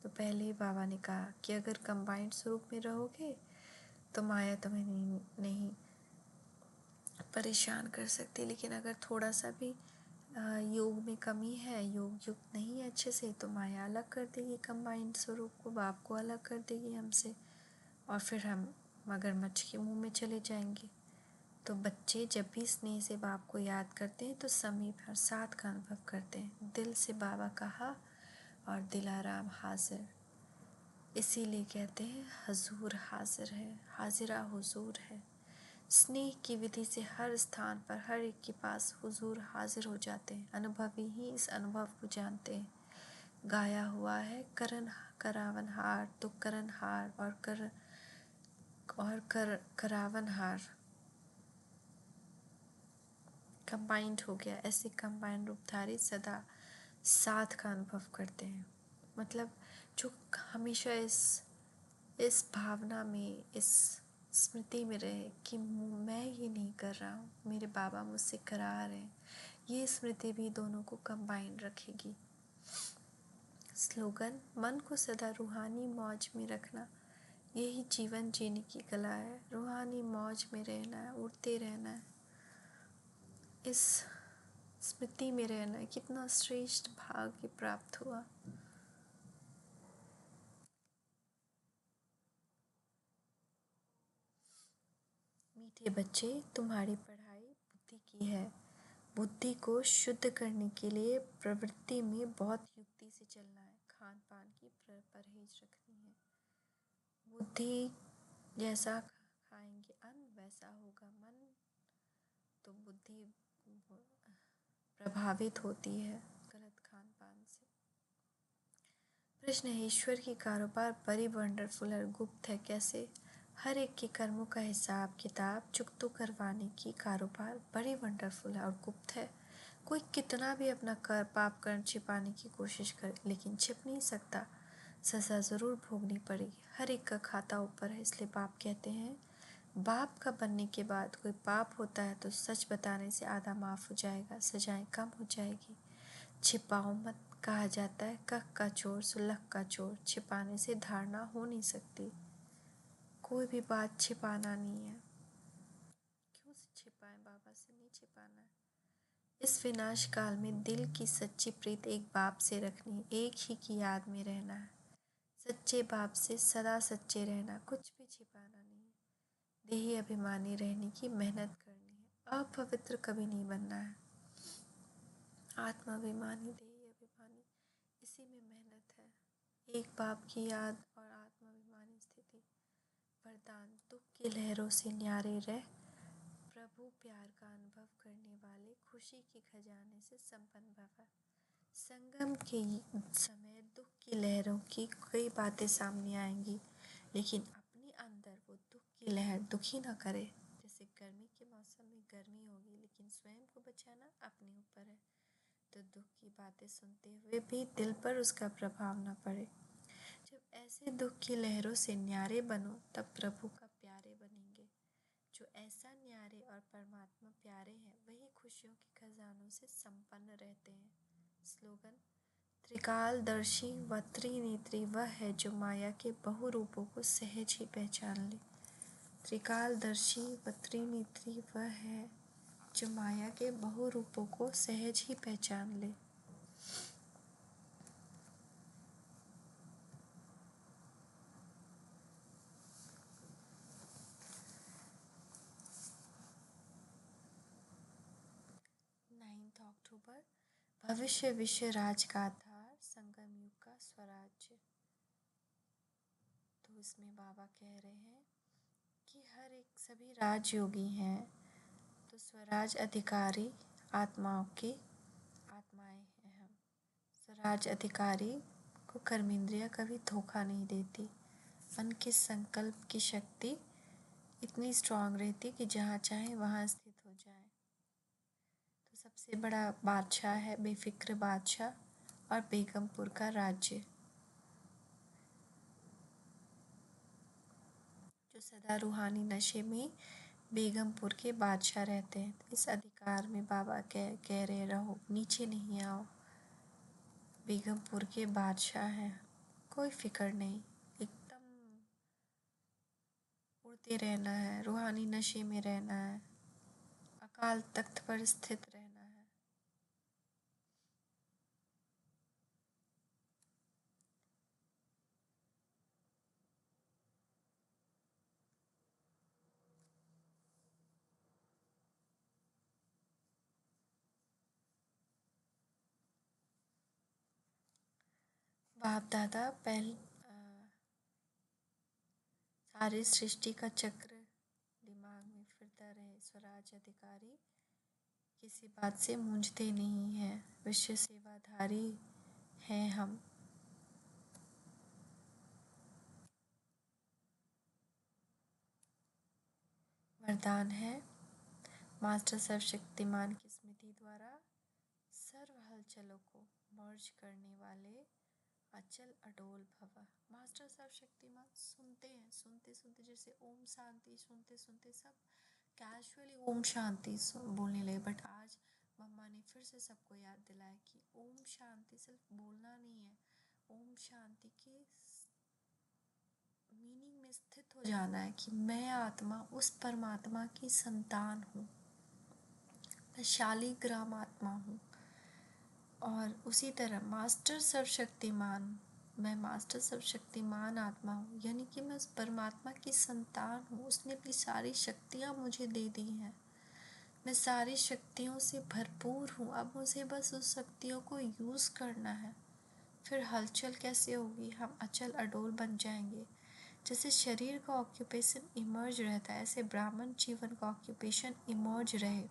तो पहले ही बाबा ने कहा कि अगर कंबाइन स्वरूप में रहोगे तो माया तुम्हें नहीं परेशान कर सकती, लेकिन अगर थोड़ा सा भी योग में कमी है, योग युक्त नहीं है अच्छे से, तो माया अलग कर देगी कंबाइंड स्वरूप को, बाप को अलग कर देगी हमसे, और फिर हम मगरमच्छ के मुंह में चले जाएंगे। तो बच्चे जब भी स्नेह से बाप को याद करते हैं तो समीप और साथ का अनुभव करते हैं। दिल से बाबा कहा और दिलाराम हाजिर, इसीलिए कहते हैं हजूर हाजिर है, हाजिरा हुजूर है। स्नेह की विधि से हर स्थान पर हर एक के पास हुजूर हाजिर हो जाते हैं। अनुभवी ही इस अनुभव को जानते हैं। गाया हुआ है करावनहार तो करनहार और करावनहार कंबाइंड हो गया। ऐसे कंबाइंड रूपधारी सदा साथ का अनुभव करते हैं, मतलब जो हमेशा इस भावना में, इस स्मृति में रहे कि मैं ये नहीं कर रहा हूँ, मेरे बाबा मुझसे करा रहे हैं। ये स्मृति भी दोनों को कंबाइन रखेगी। स्लोगन, मन को सदा रूहानी मौज में रखना, यही जीवन जीने की कला है। रूहानी मौज में रहना है, उड़ते रहना है, इस स्मृति में रहना है। कितना श्रेष्ठ भाग्य प्राप्त हुआ। मीठे बच्चे, तुम्हारी पढ़ाई बुद्धि की है। बुद्धि को शुद्ध करने के लिए प्रवृत्ति में बहुत युक्ति से चलना है, खान पान की परहेज रखनी है। बुद्धि जैसा खाएंगे अन्न वैसा होगा मन, तो बुद्धि प्रभावित होती है गलत खान पान से। प्रश्न है, ईश्वर की कारोबार बड़ी वंडरफुल और गुप्त है, कैसे? हर एक के कर्मों का हिसाब किताब चुकतो करवाने की कारोबार बड़ी वंडरफुल है और गुप्त है। कोई कितना भी अपना पाप कर्म छिपाने की कोशिश करे, लेकिन छिप नहीं सकता। सज़ा ज़रूर भोगनी पड़ेगी। हर एक का खाता ऊपर है, इसलिए बाप कहते हैं बाप का बनने के बाद कोई पाप होता है तो सच बताने से आधा माफ़ हो जाएगा, सजाएं कम हो जाएगी। छिपाओ मत, कहा जाता है कख का चोर सुलह का चोर। छिपाने से धारणा हो नहीं सकती। कोई भी बात छिपाना नहीं है। क्यों से छिपाएं? बाबा से नहीं छिपाना है। इस विनाश काल में दिल की सच्ची प्रीत एक बाप से रखनी, एक ही की याद में रहना है। सच्चे बाप से सदा सच्चे रहना, कुछ भी छिपाना नहीं है। देही अभिमानी रहने की मेहनत करनी है। अपवित्र कभी नहीं बनना है। आत्माभिमानी, देही अभिमानी, इसी में मेहनत है। एक बाप की याद और आत्माभिमानी स्थिति। वरदान, दुख की लहरों से न्यारे रह, प्रभु प्यार का अनुभव करने वाले खुशी के खजाने से संपन्न भव। संगम के समय दुख की लहरों की कई बातें सामने आएंगी, लेकिन अपने अंदर वो दुख की लहर दुखी ना करे। जैसे गर्मी के मौसम में गर्मी होगी, लेकिन स्वयं को बचाना अपने ऊपर है। तो दुख की बातें सुनते हुए भी दिल पर उसका प्रभाव न पड़े। जब ऐसे दुख की लहरों से न्यारे बनो, तब प्रभु का प्यारे बनेंगे। जो ऐसा न्यारे और परमात्मा प्यारे हैं, वही खुशियों के खजानों से संपन्न रहते हैं। स्लोगन, त्रिकालदर्शी व त्रिनेत्री वह है जो माया के बहुरूपों को सहज ही पहचान ले। त्रिकालदर्शी व त्रिनेत्री वह है जो माया के बहुरूपों को सहज ही पहचान ले। अक्टूबर, भविष्य विश्व राज का आधार, संगम युग का स्वराज्य। तो इसमें बाबा कह रहे हैं कि हर एक सभी राजयोगी हैं, तो स्वराज अधिकारी आत्माओं की आत्माएं हैं हम। स्वराज अधिकारी को कर्मेंद्रियां कभी धोखा नहीं देती। मन के संकल्प की शक्ति इतनी स्ट्रांग रहती कि जहाँ चाहे वहाँ स्थित हो जाए। तो सबसे बड़ा बादशाह है बेफिक्र बादशाह और बेगमपुर का राज्य, जो सदा रूहानी नशे में बेगमपुर के बादशाह रहते हैं। इस अधिकार में बाबा कह रहे रहो, नीचे नहीं आओ। बेगमपुर के बादशाह हैं, कोई फिक्र नहीं, एकदम उड़ते रहना है, रूहानी नशे में रहना है, अकाल तख्त पर स्थित रहना है। बाप दादा सारी सृष्टि का चक्र दिमाग में फिरता रहे। स्वराज अधिकारी किसी बात से मूंझते नहीं हैं, विश्व सेवाधारी हैं हम। वरदान है, मास्टर सर्वशक्तिमान की स्मृति द्वारा सर्व हलचलों को मर्ज करने वाले अचल अडोल भव। मास्टर सर्वशक्तिमान सुनते हैं, सुनते सुनते जैसे ओम शांति सुनते सुनते सब कैजुअली ओम शांति बोलने लगे। बट आज मम्मा ने फिर से सबको याद दिलाया कि ओम शांति सिर्फ बोलना नहीं है, ओम शांति के मीनिंग में स्थित हो जाना है कि मैं आत्मा उस परमात्मा की संतान हूँ, मैं शालीग्राम आत्मा हूँ। और उसी तरह मास्टर सर्वशक्तिमान, मैं मास्टर सर्वशक्तिमान आत्मा हूँ, यानी कि मैं उस परमात्मा की संतान हूँ। उसने अपनी सारी शक्तियाँ मुझे दे दी हैं, मैं सारी शक्तियों से भरपूर हूँ। अब मुझे बस उस शक्तियों को यूज़ करना है। फिर हलचल कैसे होगी, हम अचल अडोल बन जाएंगे। जैसे शरीर का ऑक्यूपेशन इमर्ज रहता है, ऐसे ब्राह्मण जीवन का ऑक्यूपेशन इमर्ज रहे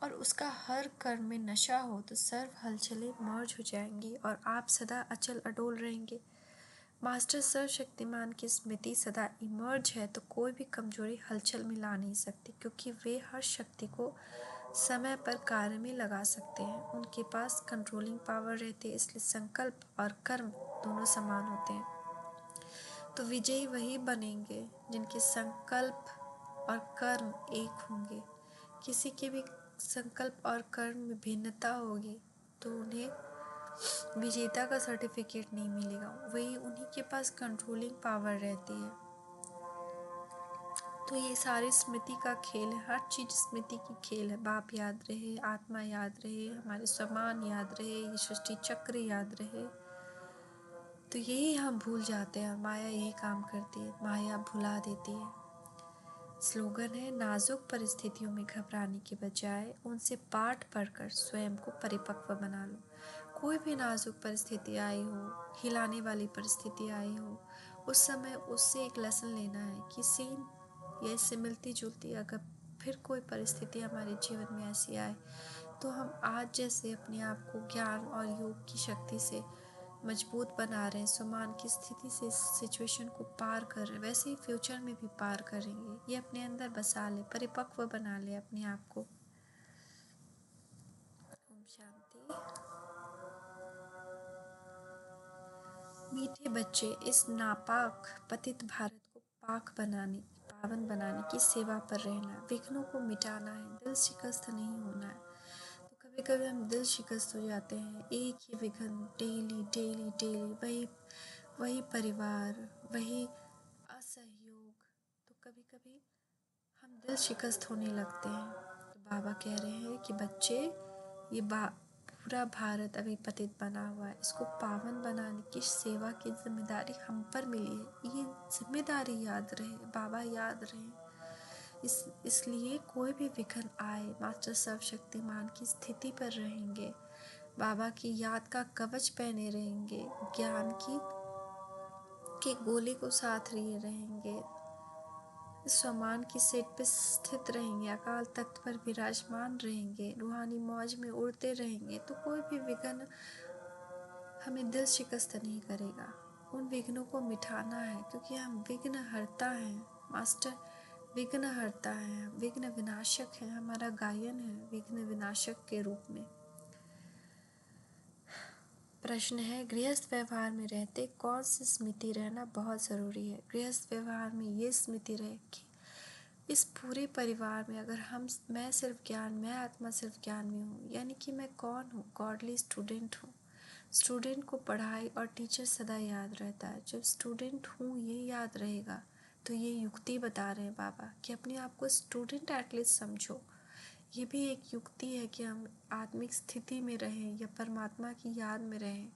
और उसका हर कर्म में नशा हो तो सर्व हलचलें मर्ज हो जाएंगी और आप सदा अचल अडोल रहेंगे। मास्टर सर्वशक्तिमान की स्मृति सदा इमर्ज है, तो कोई भी कमजोरी हलचल में ला नहीं सकती, क्योंकि वे हर शक्ति को समय पर कार्य में लगा सकते हैं। उनके पास कंट्रोलिंग पावर रहती है, इसलिए संकल्प और कर्म दोनों समान होते हैं। तो विजयी वही बनेंगे जिनके संकल्प और कर्म एक होंगे। किसी के भी संकल्प और कर्म में भिन्नता होगी तो उन्हें विजेता का सर्टिफिकेट नहीं मिलेगा। वही उन्हीं के पास कंट्रोलिंग पावर रहती है। तो ये सारी स्मृति का खेल है, हर चीज़ स्मृति की खेल है। बाप याद रहे, आत्मा याद रहे, हमारे समान याद रहे, ये सृष्टि चक्र याद रहे। तो यही हम भूल जाते हैं। माया यही काम करती है, माया भुला देती है। स्लोगन है, नाजुक परिस्थितियों में घबराने के बजाय उनसे पाठ पढ़कर स्वयं को परिपक्व बना लो। कोई भी नाजुक परिस्थिति आई हो, हिलाने वाली परिस्थिति आई हो, उस समय उससे एक लेसन लेना है कि सेम या इससे मिलती जुलती अगर फिर कोई परिस्थिति हमारे जीवन में ऐसी आए तो हम आज जैसे अपने आप को ज्ञान और योग की शक्ति से मजबूत बना रहे हैं, सम्मान की स्थिति से सिचुएशन को पार कर रहे हैं, वैसे ही फ्यूचर में भी पार करेंगे। ये अपने अंदर बसा ले, परिपक्व बना ले अपने आप को। ओम शांति। मीठे बच्चे, इस नापाक पतित भारत को पावन बनाने की सेवा पर रहना, विघ्नों को मिटाना है, दिल शिकस्त नहीं होना है। तो कभी कभी हम दिल शिकस्त हो जाते हैं, एक ही विघ्न डेली डेली डेली, वही परिवार, वही असहयोग, तो कभी कभी हम दिल शिकस्त होने लगते हैं। तो बाबा कह रहे हैं कि बच्चे, ये पूरा भारत अभी पतित बना हुआ है, इसको पावन बनाने की सेवा की जिम्मेदारी हम पर मिली है। ये जिम्मेदारी याद रहे, बाबा याद रहे। इसलिए कोई भी विघ्न आए, मास्टर सर्वशक्तिमान की स्थिति पर रहेंगे, बाबा की याद का कवच पहने रहेंगे, ज्ञान की के गोले को साथ लिए रहेंगे, सम्मान की सीट पर स्थित रहेंगे, अकाल तख्त पर विराजमान रहेंगे, रूहानी मौज में उड़ते रहेंगे, तो कोई भी विघ्न हमें दिल शिकस्त नहीं करेगा। उन विघ्नों को मिटाना है, क्योंकि हम विघ्न हरता हैं। मास्टर विघ्न हरता है, विघ्न विनाशक है। हमारा गायन है विघ्न विनाशक के रूप में। प्रश्न है, गृहस्थ व्यवहार में रहते कौन सी स्मृति रहना बहुत ज़रूरी है? गृहस्थ व्यवहार में ये स्मृति रहे कि इस पूरे परिवार में अगर मैं सिर्फ ज्ञान, मैं आत्मा सिर्फ ज्ञान में हूँ, यानी कि मैं कौन हूँ? गॉडली स्टूडेंट हूँ। स्टूडेंट को पढ़ाई और टीचर सदा याद रहता है। जब स्टूडेंट हूँ ये याद रहेगा तो ये युक्ति बता रहे हैं बाबा कि अपने आप को स्टूडेंट एटलीस्ट समझो। ये भी एक युक्ति है कि हम आत्मिक स्थिति में रहें या परमात्मा की याद में रहें।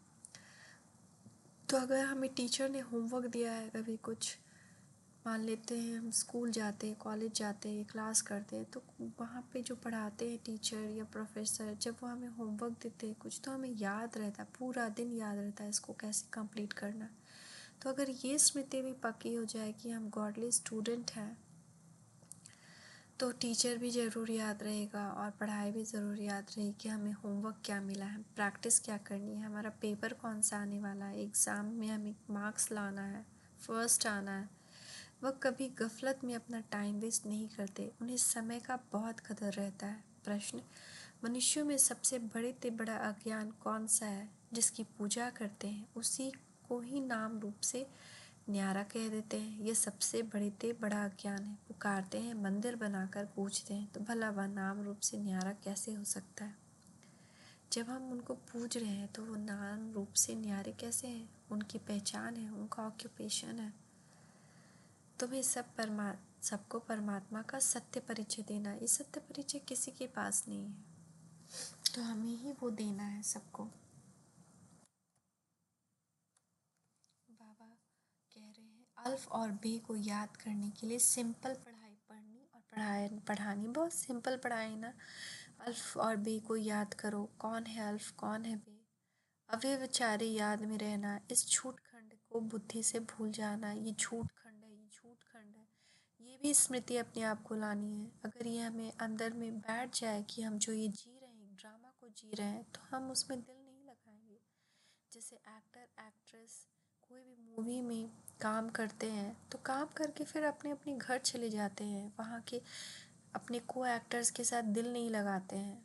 तो अगर हमें टीचर ने होमवर्क दिया है, कभी कुछ मान लेते हैं हम स्कूल जाते हैं, कॉलेज जाते हैं, क्लास करते हैं, तो वहाँ पे जो पढ़ाते हैं टीचर या प्रोफेसर, जब वो हमें होमवर्क देते हैं कुछ, तो हमें याद रहता है, पूरा दिन याद रहता है इसको कैसे कंप्लीट करना। तो अगर ये स्मृति भी पक्की हो जाए कि हम गॉडली स्टूडेंट हैं, तो टीचर भी ज़रूर याद रहेगा और पढ़ाई भी ज़रूर याद रहेगी कि हमें होमवर्क क्या मिला है, प्रैक्टिस क्या करनी है, हमारा पेपर कौन सा आने वाला है, एग्ज़ाम में हमें मार्क्स लाना है, फर्स्ट आना है। वह कभी गफलत में अपना टाइम वेस्ट नहीं करते, उन्हें समय का बहुत कदर रहता है। प्रश्न, मनुष्यों में सबसे बड़े से बड़ा अज्ञान कौन सा है? जिसकी पूजा करते हैं उसी को ही नाम रूप से न्यारा कह देते हैं। यह सबसे बड़े से बड़ा अज्ञान है। पुकारते हैं, मंदिर बनाकर पूजते हैं, तो भला वह नाम रूप से न्यारा कैसे हो सकता है? जब हम उनको पूज रहे हैं तो वो नाम रूप से न्यारे कैसे हैं? उनकी पहचान है, उनका ऑक्यूपेशन है। तुम्हें सबको परमात्मा का सत्य परिचय देना है। ये सत्य परिचय किसी के पास नहीं है, तो हमें ही वो देना है सबको। बाबा कह रहे हैं, अल्फ और बे को याद करने के लिए सिंपल पढ़ाई पढ़नी और पढ़ानी। बहुत सिंपल पढ़ाई ना। अल्फ और बे को याद करो, कौन है अल्फ, कौन है बे। अव्यवचारी याद में रहना, इस झूठ खंड को बुद्धि से भूल जाना। ये झूठ खंड है, ये झूठ खंड है, ये भी स्मृति अपने आप को लानी है। अगर ये हमें अंदर में बैठ जाए कि हम जो ये जी रहे हैं, ड्रामा को जी रहे हैं, तो हम उसमें दिल नहीं लगाएंगे। जैसे एक्टर एक्ट्रेस कोई भी मूवी में काम करते हैं तो काम करके फिर अपने अपने घर चले जाते हैं, वहाँ के अपने को एक्टर्स के साथ दिल नहीं लगाते हैं?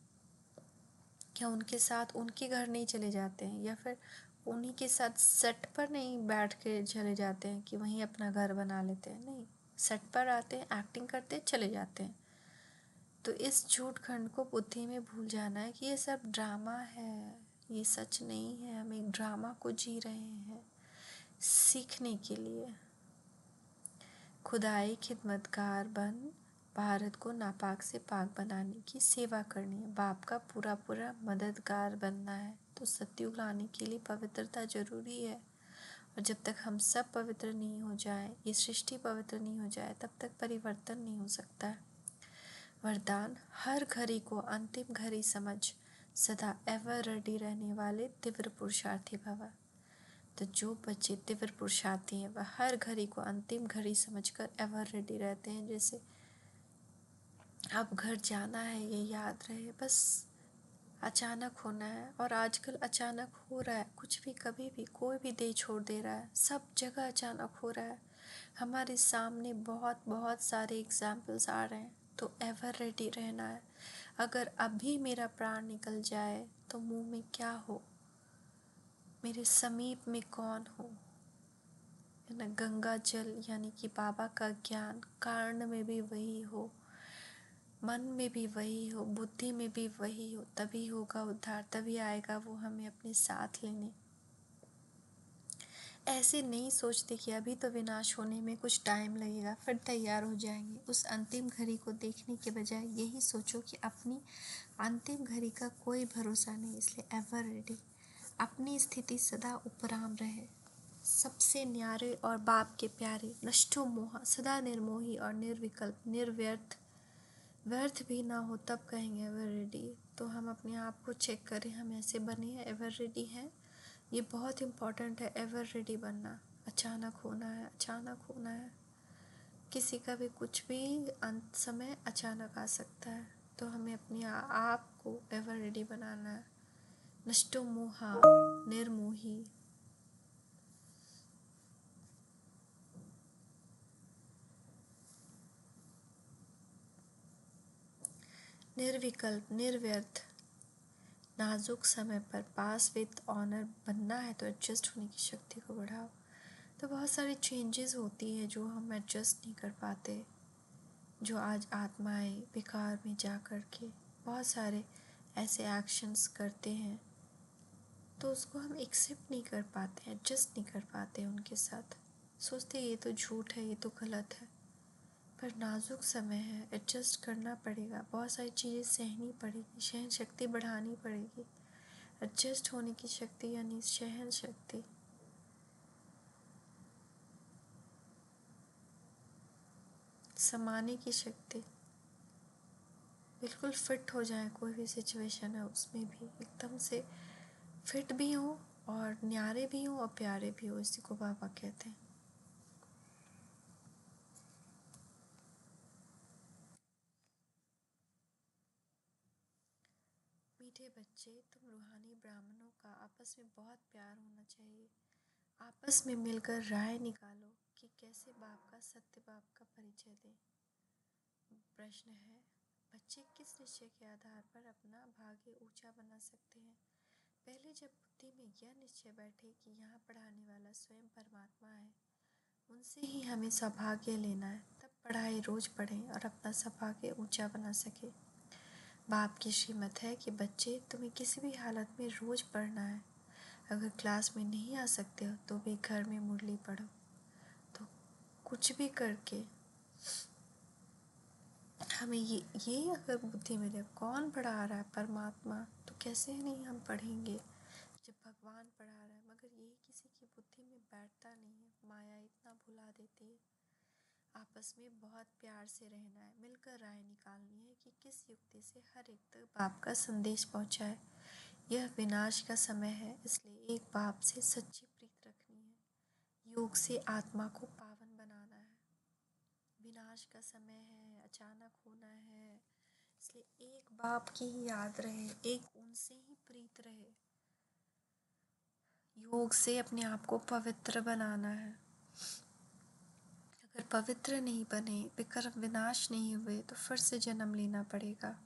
क्या उनके साथ उनके घर नहीं चले जाते हैं, या फिर उन्हीं के साथ सेट पर नहीं बैठ के चले जाते हैं कि वहीं अपना घर बना लेते हैं? नहीं, सेट पर आते हैं, एक्टिंग करते हैं, चले जाते हैं। तो इस झूठ खंड को बुद्धि में भूल जाना है कि ये सब ड्रामा है, ये सच नहीं है। हम एक ड्रामा को जी रहे हैं सीखने के लिए। खुदाई खिदमतगार बन भारत को नापाक से पाक बनाने की सेवा करनी है। बाप का पूरा पूरा मददगार बनना है। तो सतयुग लाने के लिए पवित्रता जरूरी है, और जब तक हम सब पवित्र नहीं हो जाए, ये सृष्टि पवित्र नहीं हो जाए, तब तक परिवर्तन नहीं हो सकता है। वरदान, हर घड़ी को अंतिम घड़ी समझ सदा एवर रेडी रहने वाले तीव्र पुरुषार्थी भव। तो जो बच्चे तीव्र पुरुषार्थी हैं वह हर घड़ी को अंतिम घड़ी समझकर एवर रेडी रहते हैं। जैसे अब घर जाना है, ये याद रहे, बस अचानक होना है। और आजकल अचानक हो रहा है, कुछ भी कभी भी कोई भी दे छोड़ दे रहा है, सब जगह अचानक हो रहा है। हमारे सामने बहुत बहुत सारे एग्जाम्पल्स आ रहे हैं। तो एवर रेडी रहना है। अगर अभी मेरा प्राण निकल जाए तो मुंह में क्या हो, मेरे समीप में कौन हो, है ना। गंगा जल यानी कि बाबा का ज्ञान कारण में भी वही हो, मन में भी वही हो, बुद्धि में भी वही हो, तभी होगा उद्धार, तभी आएगा वो हमें अपने साथ लेने। ऐसे नहीं सोचते कि अभी तो विनाश होने में कुछ टाइम लगेगा, फिर तैयार हो जाएंगे। उस अंतिम घड़ी को देखने के बजाय यही सोचो कि अपनी अंतिम घड़ी का कोई भरोसा नहीं, इसलिए एवर रेडी। अपनी स्थिति सदा उपराम रहे, सबसे न्यारे और बाप के प्यारे, नष्टो मोहा, सदा निर्मोही और निर्विकल्प, निर्व्यर्थ, व्यर्थ भी ना हो तब कहेंगे एवर रेडी। तो हम अपने आप को चेक करें, हम ऐसे बने हैं, एवर रेडी हैं। ये बहुत इम्पॉर्टेंट है, एवर रेडी बनना। अचानक होना है, अचानक होना है, किसी का भी कुछ भी अंत समय अचानक आ सकता है। तो हमें अपने आप को एवर रेडी बनाना है। नष्टो मोहा, निर्मोही, निर्विकल्प, निर्व्यर्थ, नाजुक समय पर पास विद ऑनर बनना है। तो एडजस्ट होने की शक्ति को बढ़ाओ। तो बहुत सारी चेंजेस होती है जो हम एडजस्ट नहीं कर पाते, जो आज आत्माएं बेकार में जा कर के बहुत सारे ऐसे एक्शंस करते हैं, तो उसको हम एक्सेप्ट नहीं कर पाते, एडजस्ट नहीं कर पाते उनके साथ। सोचते ये तो झूठ है, ये तो गलत है। पर नाजुक समय है, एडजस्ट करना पड़ेगा, बहुत सारी चीज़ें सहनी पड़ेगी, सहन शक्ति बढ़ानी पड़ेगी। एडजस्ट होने की शक्ति यानी सहन शक्ति। समाने की शक्ति, बिल्कुल फिट हो जाए कोई भी सिचुएशन है उसमें भी एकदम से फिट भी हो, और न्यारे भी हो, और प्यारे भी हो। इसी को बाबा कहते हैं। मीठे बच्चे, तुम रूहानी ब्राह्मणों का आपस में बहुत प्यार होना चाहिए। आपस में मिलकर राय निकालो कि कैसे बाप का, सत्य बाप का परिचय दें। प्रश्न है, बच्चे किस निश्चय के आधार पर अपना भाग्य ऊंचा बना सकते हैं? पहले जब बुद्धि में यह निश्चय बैठे कि यहाँ पढ़ाने वाला स्वयं परमात्मा है, उनसे ही हमें सौभाग्य लेना है, तब पढ़ाई रोज पढ़ें और अपना सौभाग्य ऊंचा बना सके। बाप की श्रीमत है कि बच्चे, तुम्हें किसी भी हालत में रोज पढ़ना है। अगर क्लास में नहीं आ सकते हो तो भी घर में मुरली पढ़ो। तो कुछ भी करके हमें ये अगर बुद्धि में रहे, कौन पढ़ा रहा है? परमात्मा। तो कैसे नहीं हम पढ़ेंगे जब भगवान पढ़ा रहा है? मगर ये किसी की बुद्धि में बैठता नहीं है, माया इतना भुला देती है। आपस में बहुत प्यार से रहना है, मिलकर राय निकालनी है कि किस युक्ति से हर एक तक बाप का संदेश पहुंचाए। यह विनाश का समय है, इसलिए एक बाप से सच्ची प्रीत रखनी है। योग से आत्मा को पावन बनाना है। विनाश का समय है, अचानक होना है, इसलिए एक बाप की ही याद रहे, एक उनसे ही प्रीत रहे। योग से अपने आप को पवित्र बनाना है। अगर पवित्र नहीं बने, विकर्म विनाश नहीं हुए तो फिर से जन्म लेना पड़ेगा।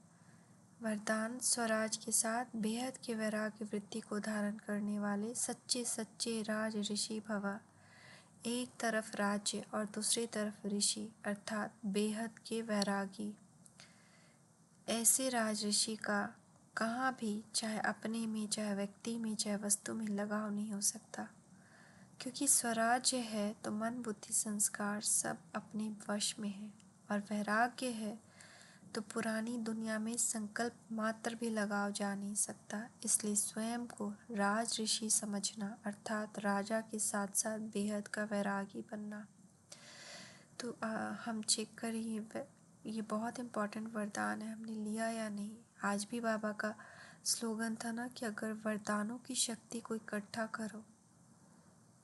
वरदान स्वराज के साथ बेहद के वैराग्य वृत्ति को धारण करने वाले सच्चे सच्चे राज ऋषि भवा। एक तरफ राज्य और दूसरी तरफ ऋषि अर्थात बेहद के वैरागी। ऐसे राज ऋषि का कहाँ भी, चाहे अपने में, चाहे व्यक्ति में, चाहे वस्तु में लगाव नहीं हो सकता, क्योंकि स्वराज्य है तो मन बुद्धि संस्कार सब अपने वश में है, और वैराग्य है तो पुरानी दुनिया में संकल्प मात्र भी लगाव जा नहीं सकता। इसलिए स्वयं को राज ऋषि समझना अर्थात राजा के साथ साथ बेहद का वैरागी बनना। तो हम चेक करें, ये बहुत इम्पोर्टेंट वरदान है, हमने लिया या नहीं। आज भी बाबा का स्लोगन था ना कि अगर वरदानों की शक्ति को इकट्ठा करो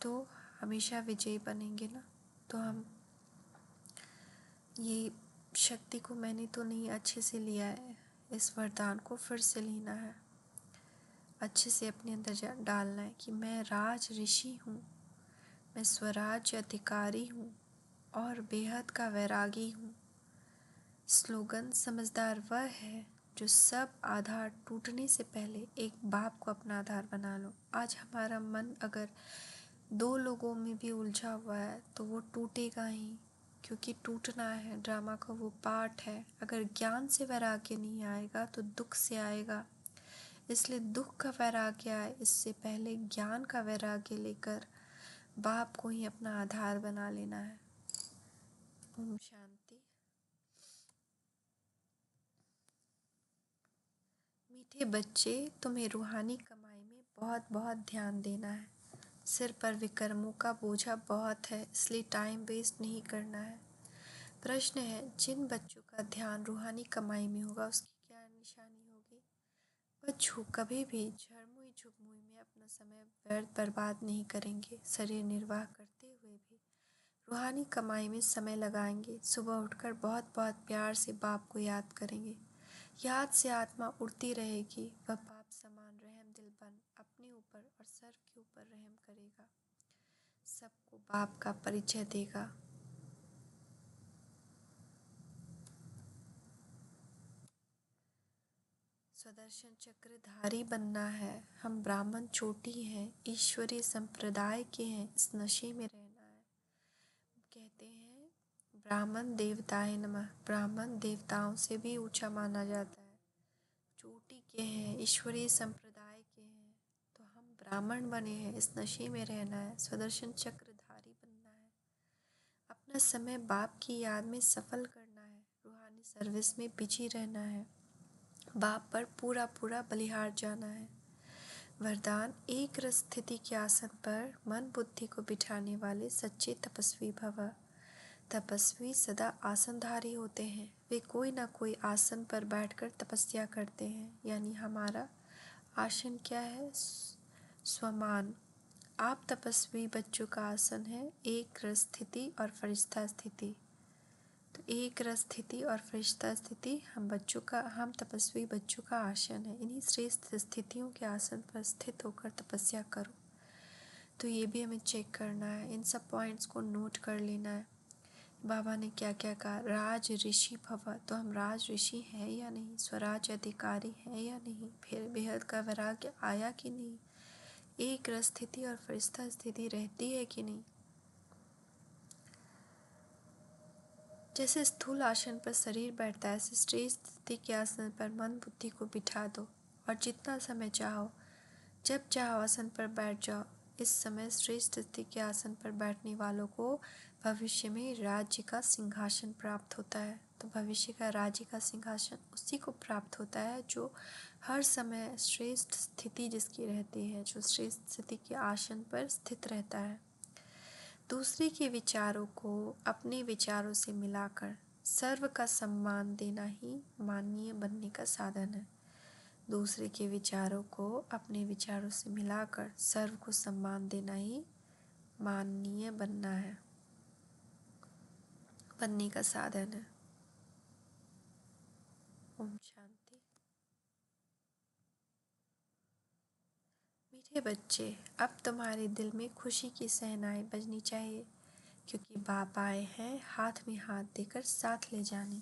तो हमेशा विजयी बनेंगे ना। तो हम ये शक्ति को मैंने तो नहीं अच्छे से लिया है, इस वरदान को फिर से लेना है, अच्छे से अपने अंदर डालना है कि मैं राज ऋषि हूँ, मैं स्वराज अधिकारी हूँ और बेहद का वैरागी हूँ। स्लोगन समझदार वह है जो सब आधार टूटने से पहले एक बाप को अपना आधार बना लो। आज हमारा मन अगर दो लोगों में भी उलझा हुआ है तो वो टूटेगा ही, क्योंकि टूटना है, ड्रामा का वो पार्ट है। अगर ज्ञान से वैराग्य नहीं आएगा तो दुख से आएगा, इसलिए दुख का वैराग्य आए इससे पहले ज्ञान का वैराग्य लेकर बाप को ही अपना आधार बना लेना है। ओम शांति। मीठे बच्चे, तुम्हें रूहानी कमाई में बहुत बहुत ध्यान देना है। सिर पर विकर्मों का बोझा बहुत है, इसलिए टाइम वेस्ट नहीं करना है। प्रश्न है, जिन बच्चों का ध्यान रूहानी कमाई में होगा उसकी क्या निशानी होगी? बच्चों कभी भी झरमुई झुगमुई में अपना समय व्यर्थ बर्बाद नहीं करेंगे। शरीर निर्वाह करते हुए भी रूहानी कमाई में समय लगाएंगे। सुबह उठकर बहुत बहुत प्यार से बाप को याद करेंगे। याद से आत्मा उड़ती रहेगी। वह बाप समान रहम दिल बन अपने ऊपर और सर्व के ऊपर रहम करेगा, सबको बाप का परिचय देगा। स्वदर्शन चक्रधारी बनना है। हम ब्राह्मण चोटी हैं, ईश्वरीय संप्रदाय के हैं, इस नशे में रहना है। कहते हैं ब्राह्मण देवताए नमः, ब्राह्मण देवताओं से भी ऊंचा माना जाता है। चोटी के हैं, ईश्वरीय संप्रदाय के हैं, तो हम ब्राह्मण बने हैं, इस नशे में रहना है। स्वदर्शन चक्रधारी बनना है। अपना समय बाप की याद में सफल करना है। रूहानी सर्विस में बिजी रहना है। बाप पर पूरा पूरा बलिहार जाना है। वरदान, एक रस स्थिति के आसन पर मन बुद्धि को बिठाने वाले सच्चे तपस्वी भव। तपस्वी सदा आसनधारी होते हैं। वे कोई ना कोई आसन पर बैठकर तपस्या करते हैं। यानी हमारा आसन क्या है? स्वमान। आप तपस्वी बच्चों का आसन है एक रस स्थिति और फरिश्ता स्थिति। तो एक रस स्थिति और फरिश्ता स्थिति हम तपस्वी बच्चों का आसन है। इन्हीं श्रेष्ठ स्थितियों के आसन पर स्थित होकर तपस्या करो। तो ये भी हमें चेक करना है, इन सब पॉइंट्स को नोट कर लेना है। बाबा ने क्या क्या कहा? राज ऋषि भव, तो हम राज ऋषि हैं या नहीं? स्वराज अधिकारी हैं या नहीं? फिर बेहद का वैराग्य आया कि नहीं? एक रस स्थिति और फरिश्ता स्थिति रहती है कि नहीं? जैसे स्थूल आसन पर शरीर बैठता है, ऐसे श्रेष्ठ स्थिति के आसन पर मन बुद्धि को बिठा दो और जितना समय चाहो, जब चाहो आसन पर बैठ जाओ। इस समय श्रेष्ठ स्थिति के आसन पर बैठने वालों को भविष्य में राज्य का सिंहासन प्राप्त होता है। तो भविष्य का राज्य का सिंहासन उसी को प्राप्त होता है जो हर समय श्रेष्ठ स्थिति जिसकी रहती है, जो श्रेष्ठ स्थिति के आसन पर स्थित रहता है। दूसरे के विचारों को अपने विचारों से मिलाकर सर्व का सम्मान देना ही माननीय बनने का साधन है। दूसरे के विचारों को अपने विचारों से मिलाकर सर्व को सम्मान देना ही माननीय बनने का साधन है। ओम शांति। मीठे बच्चे, अब तुम्हारे दिल में खुशी की सहनाई बजनी चाहिए, क्योंकि बाप आए हैं हाथ में हाथ देकर साथ ले जाने।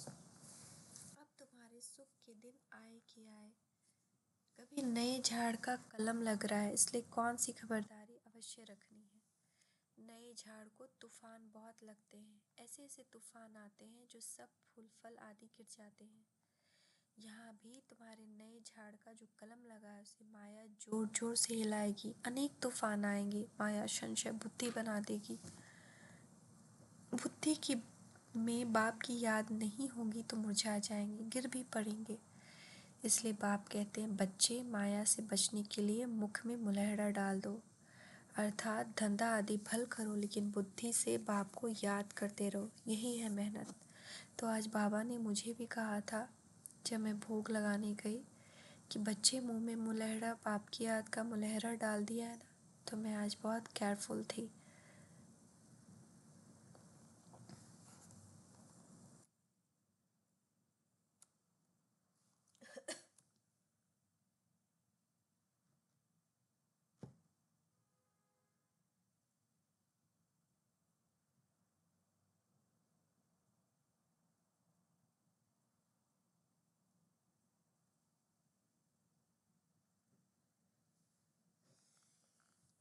अब तुम्हारे सुख के दिन आए कि आए। कभी नए झाड़ का कलम लग रहा है, इसलिए कौन सी खबरदारी अवश्य रखनी है। नए झाड़ को तूफान बहुत लगते हैं, ऐसे ऐसे तूफान आते हैं जो सब फूल फल आदि गिर जाते हैं। यहाँ भी तुम्हारे नए झाड़ का जो कलम लगा है उसे माया जोर जोर से हिलाएगी। अनेक तूफान आएंगे, माया संशय बुद्धि बना देगी। बुद्धि की में बाप की याद नहीं होगी तो मुरझा जाएंगे, गिर भी पड़ेंगे। इसलिए बाप कहते हैं, बच्चे माया से बचने के लिए मुख में मुलहरा डाल दो, अर्थात धंधा आदि भल करो, लेकिन बुद्धि से बाप को याद करते रहो। यही है मेहनत। तो आज बाबा ने मुझे भी कहा था जब मैं भोग लगाने गई कि बच्चे मुंह में मुलहरा, बाप की याद का मुलहरा डाल दिया है ना, तो मैं आज बहुत केयरफुल थी।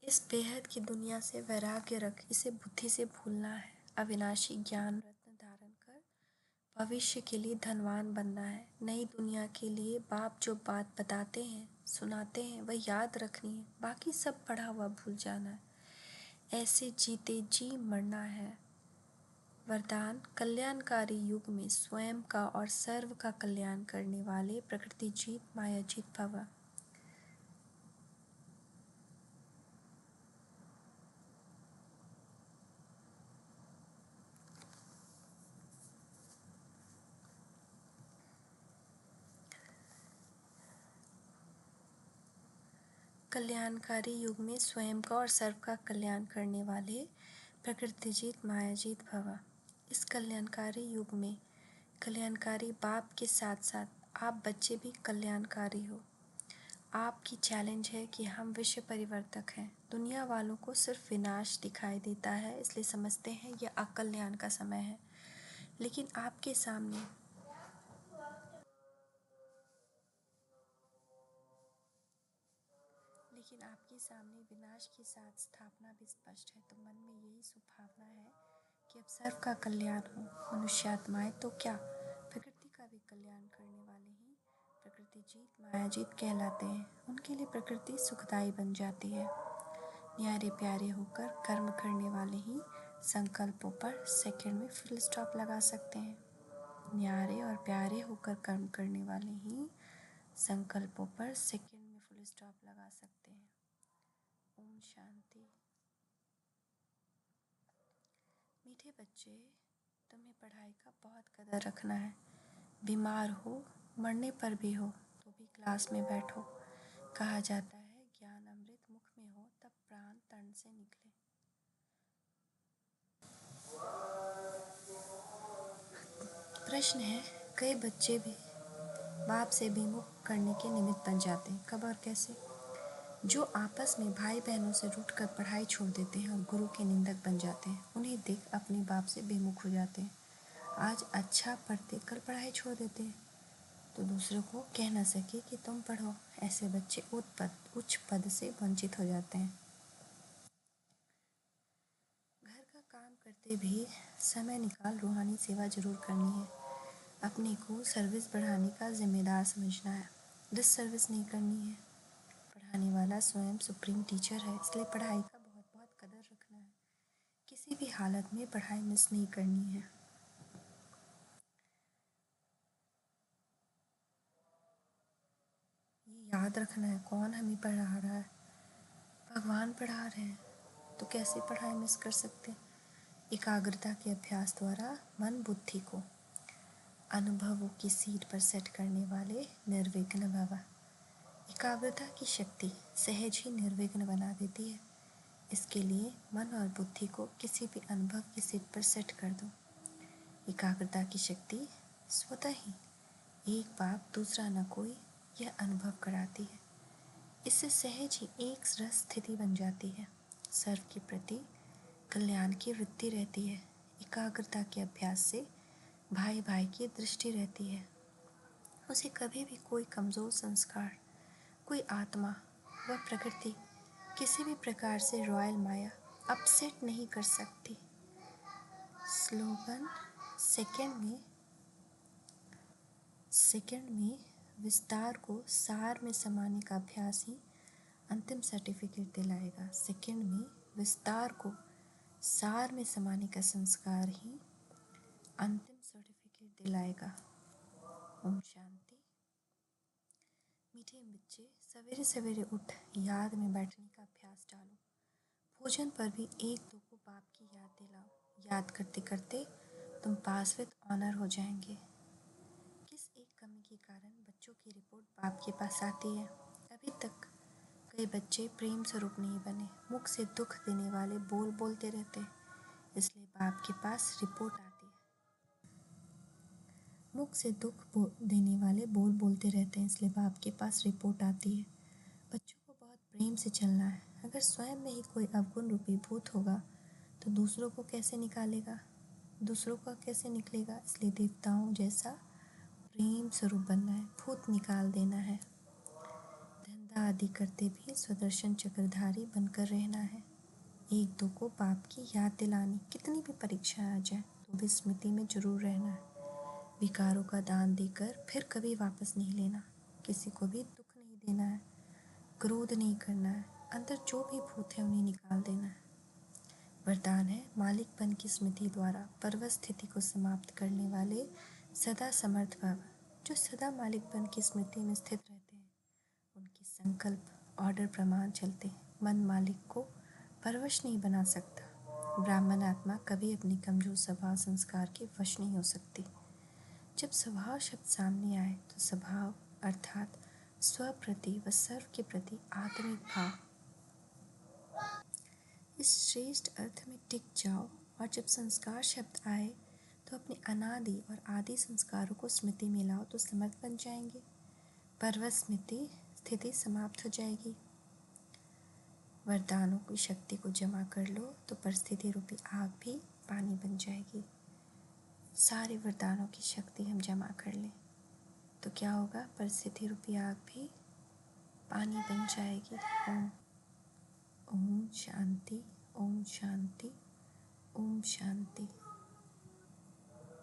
इस बेहद की दुनिया से वैराग्य रख, इसे बुद्धि से भूलना है। अविनाशी ज्ञान रत्न धारण कर भविष्य के लिए धनवान बनना है। नई दुनिया के लिए बाप जो बात बताते हैं, सुनाते हैं, वह याद रखनी है, बाकी सब पढ़ा हुआ भूल जाना है। ऐसे जीते जी मरना है। वरदान, कल्याणकारी युग में स्वयं का और सर्व का कल्याण करने वाले प्रकृति जीत माया जीत भव। कल्याणकारी युग में स्वयं का और सर्व का कल्याण करने वाले प्रकृति जीत माया जीत भव। इस कल्याणकारी युग में कल्याणकारी बाप के साथ साथ आप बच्चे भी कल्याणकारी हो। आपकी चैलेंज है कि हम विश्व परिवर्तक हैं। दुनिया वालों को सिर्फ विनाश दिखाई देता है, इसलिए समझते हैं यह अकल्याण का समय है। लेकिन आपके सामने विनाश के साथ स्थापना भी स्पष्ट है। तो मन में यही सुभावना है कि अब सर्व का कल्याण हो। मनुष्यात्माएं तो क्या, प्रकृति का भी कल्याण करने वाले ही प्रकृति जीत माया जीत कहलाते हैं। उनके लिए प्रकृति सुखदायी बन जाती है। न्यारे प्यारे होकर कर्म करने वाले ही संकल्पों पर सेकंड में फुल स्टॉप लगा सकते हैं। न्यारे और प्यारे होकर कर्म करने वाले ही संकल्पों पर सेकंड में फुल स्टॉप लगा सकते हैं। ओम शांति। मीठे बच्चे, तुम्हें पढ़ाई का बहुत कदर रखना है। बीमार हो, मरने पर भी हो तो भी क्लास में बैठो। कहा जाता है ज्ञान अमृत मुख में हो तब प्राण तन से निकले। प्रश्न है, कई बच्चे भी बाप से विमुख करने के निमित्त बन जाते हैं। कब और कैसे? जो आपस में भाई बहनों से रूठकर पढ़ाई छोड़ देते हैं और गुरु के निंदक बन जाते हैं, उन्हें देख अपने बाप से विमुख हो जाते हैं। आज अच्छा पढ़ते कल पढ़ाई छोड़ देते हैं तो दूसरों को कह न सके कि तुम पढ़ो। ऐसे बच्चे उच्च पद से वंचित हो जाते हैं। घर का काम करते भी समय निकाल रूहानी सेवा जरूर करनी है। अपने को सर्विस बढ़ाने का जिम्मेदार समझना है, डिस सर्विस नहीं करनी है। पढ़ाने वाला स्वयं सुप्रीम टीचर है, इसलिए पढ़ाई का बहुत बहुत कदर रखना है। किसी भी हालत में पढ़ाई मिस नहीं करनी है। ये याद रखना है, कौन हमें पढ़ा रहा है? भगवान पढ़ा रहे हैं, तो कैसे पढ़ाई मिस कर सकते? एकाग्रता के अभ्यास द्वारा मन बुद्धि को अनुभवों की सीट पर सेट करने वाले निर्विघ्न भव। एकाग्रता की शक्ति सहज ही निर्विघ्न बना देती है। इसके लिए मन और बुद्धि को किसी भी अनुभव की सीट पर सेट कर दो। एकाग्रता की शक्ति स्वतः ही एक बाप दूसरा न कोई यह अनुभव कराती है। इससे सहज ही एक रस स्थिति बन जाती है। सर्व के प्रति कल्याण की वृत्ति रहती है। एकाग्रता के अभ्यास से भाई भाई की दृष्टि रहती है। उसे कभी भी कोई कमज़ोर संस्कार, कोई आत्मा व प्रकृति किसी भी प्रकार से रॉयल माया अपसेट नहीं कर सकती। स्लोगन सेकंड में विस्तार को सार में समाने का अभ्यास ही अंतिम सर्टिफिकेट दिलाएगा। सेकंड में विस्तार को सार में समाने का संस्कार ही अंतिम सर्टिफिकेट दिलाएगा। ओम शांति। मीठे बच्चे, सवेरे सवेरे उठ याद में बैठने का अभ्यास डालो। भोजन पर भी एक दो को बाप की याद दिलाओ। याद करते करते तुम पास विद ऑनर हो जाएंगे। किस एक कमी के कारण बच्चों की रिपोर्ट बाप के पास आती है? अभी तक कई बच्चे प्रेम स्वरूप नहीं बने, मुख से दुख देने वाले बोल बोलते रहते, इसलिए बाप के पास रिपोर्ट आती है। मुख से दुख देने वाले बोल बोलते रहते हैं, इसलिए बाप के पास रिपोर्ट आती है। बच्चों को बहुत प्रेम से चलना है। अगर स्वयं में ही कोई अवगुण रूपी भूत होगा तो दूसरों को कैसे निकालेगा, दूसरों का कैसे निकलेगा? इसलिए देवताओं जैसा प्रेम स्वरूप बनना है, भूत निकाल देना है। धंधा आदि करते भी स्वदर्शन चक्रधारी बनकर रहना है। एक दो को बाप की याद दिलानी, कितनी भी परीक्षा आ जाए तो भी स्मृति में जरूर रहना है। विकारों का दान देकर फिर कभी वापस नहीं लेना। किसी को भी दुख नहीं देना है, क्रोध नहीं करना है। अंदर जो भी भूत है उन्हें निकाल देना है। वरदान है मालिकपन की स्मृति द्वारा पर्वत स्थिति को समाप्त करने वाले सदा समर्थ भव। जो सदा मालिकपन की स्मृति में स्थित रहते हैं उनके संकल्प ऑर्डर प्रमाण चलते हैं। मन मालिक को परवश नहीं बना सकता। ब्राह्मण आत्मा कभी अपनी कमजोर स्वभाव संस्कार के वश नहीं हो सकती। जब स्वभाव शब्द सामने आए तो स्वभाव अर्थात स्व प्रति व सर्व के प्रति आत्मिक भाव, इस श्रेष्ठ अर्थ में टिक जाओ। और जब संस्कार शब्द आए तो अपने अनादि और आदि संस्कारों को स्मृति में लाओ तो समर्थ बन जाएंगे। पर्वत स्मृति स्थिति समाप्त हो जाएगी। वरदानों की शक्ति को जमा कर लो तो परिस्थिति रूपी आग भी पानी बन जाएगी। सारे वरदानों की शक्ति हम जमा कर लें तो क्या होगा? परिस्थिति रूपी आग भी पानी बन जाएगी। ओम शांति, ओम शांति, ओम शांति।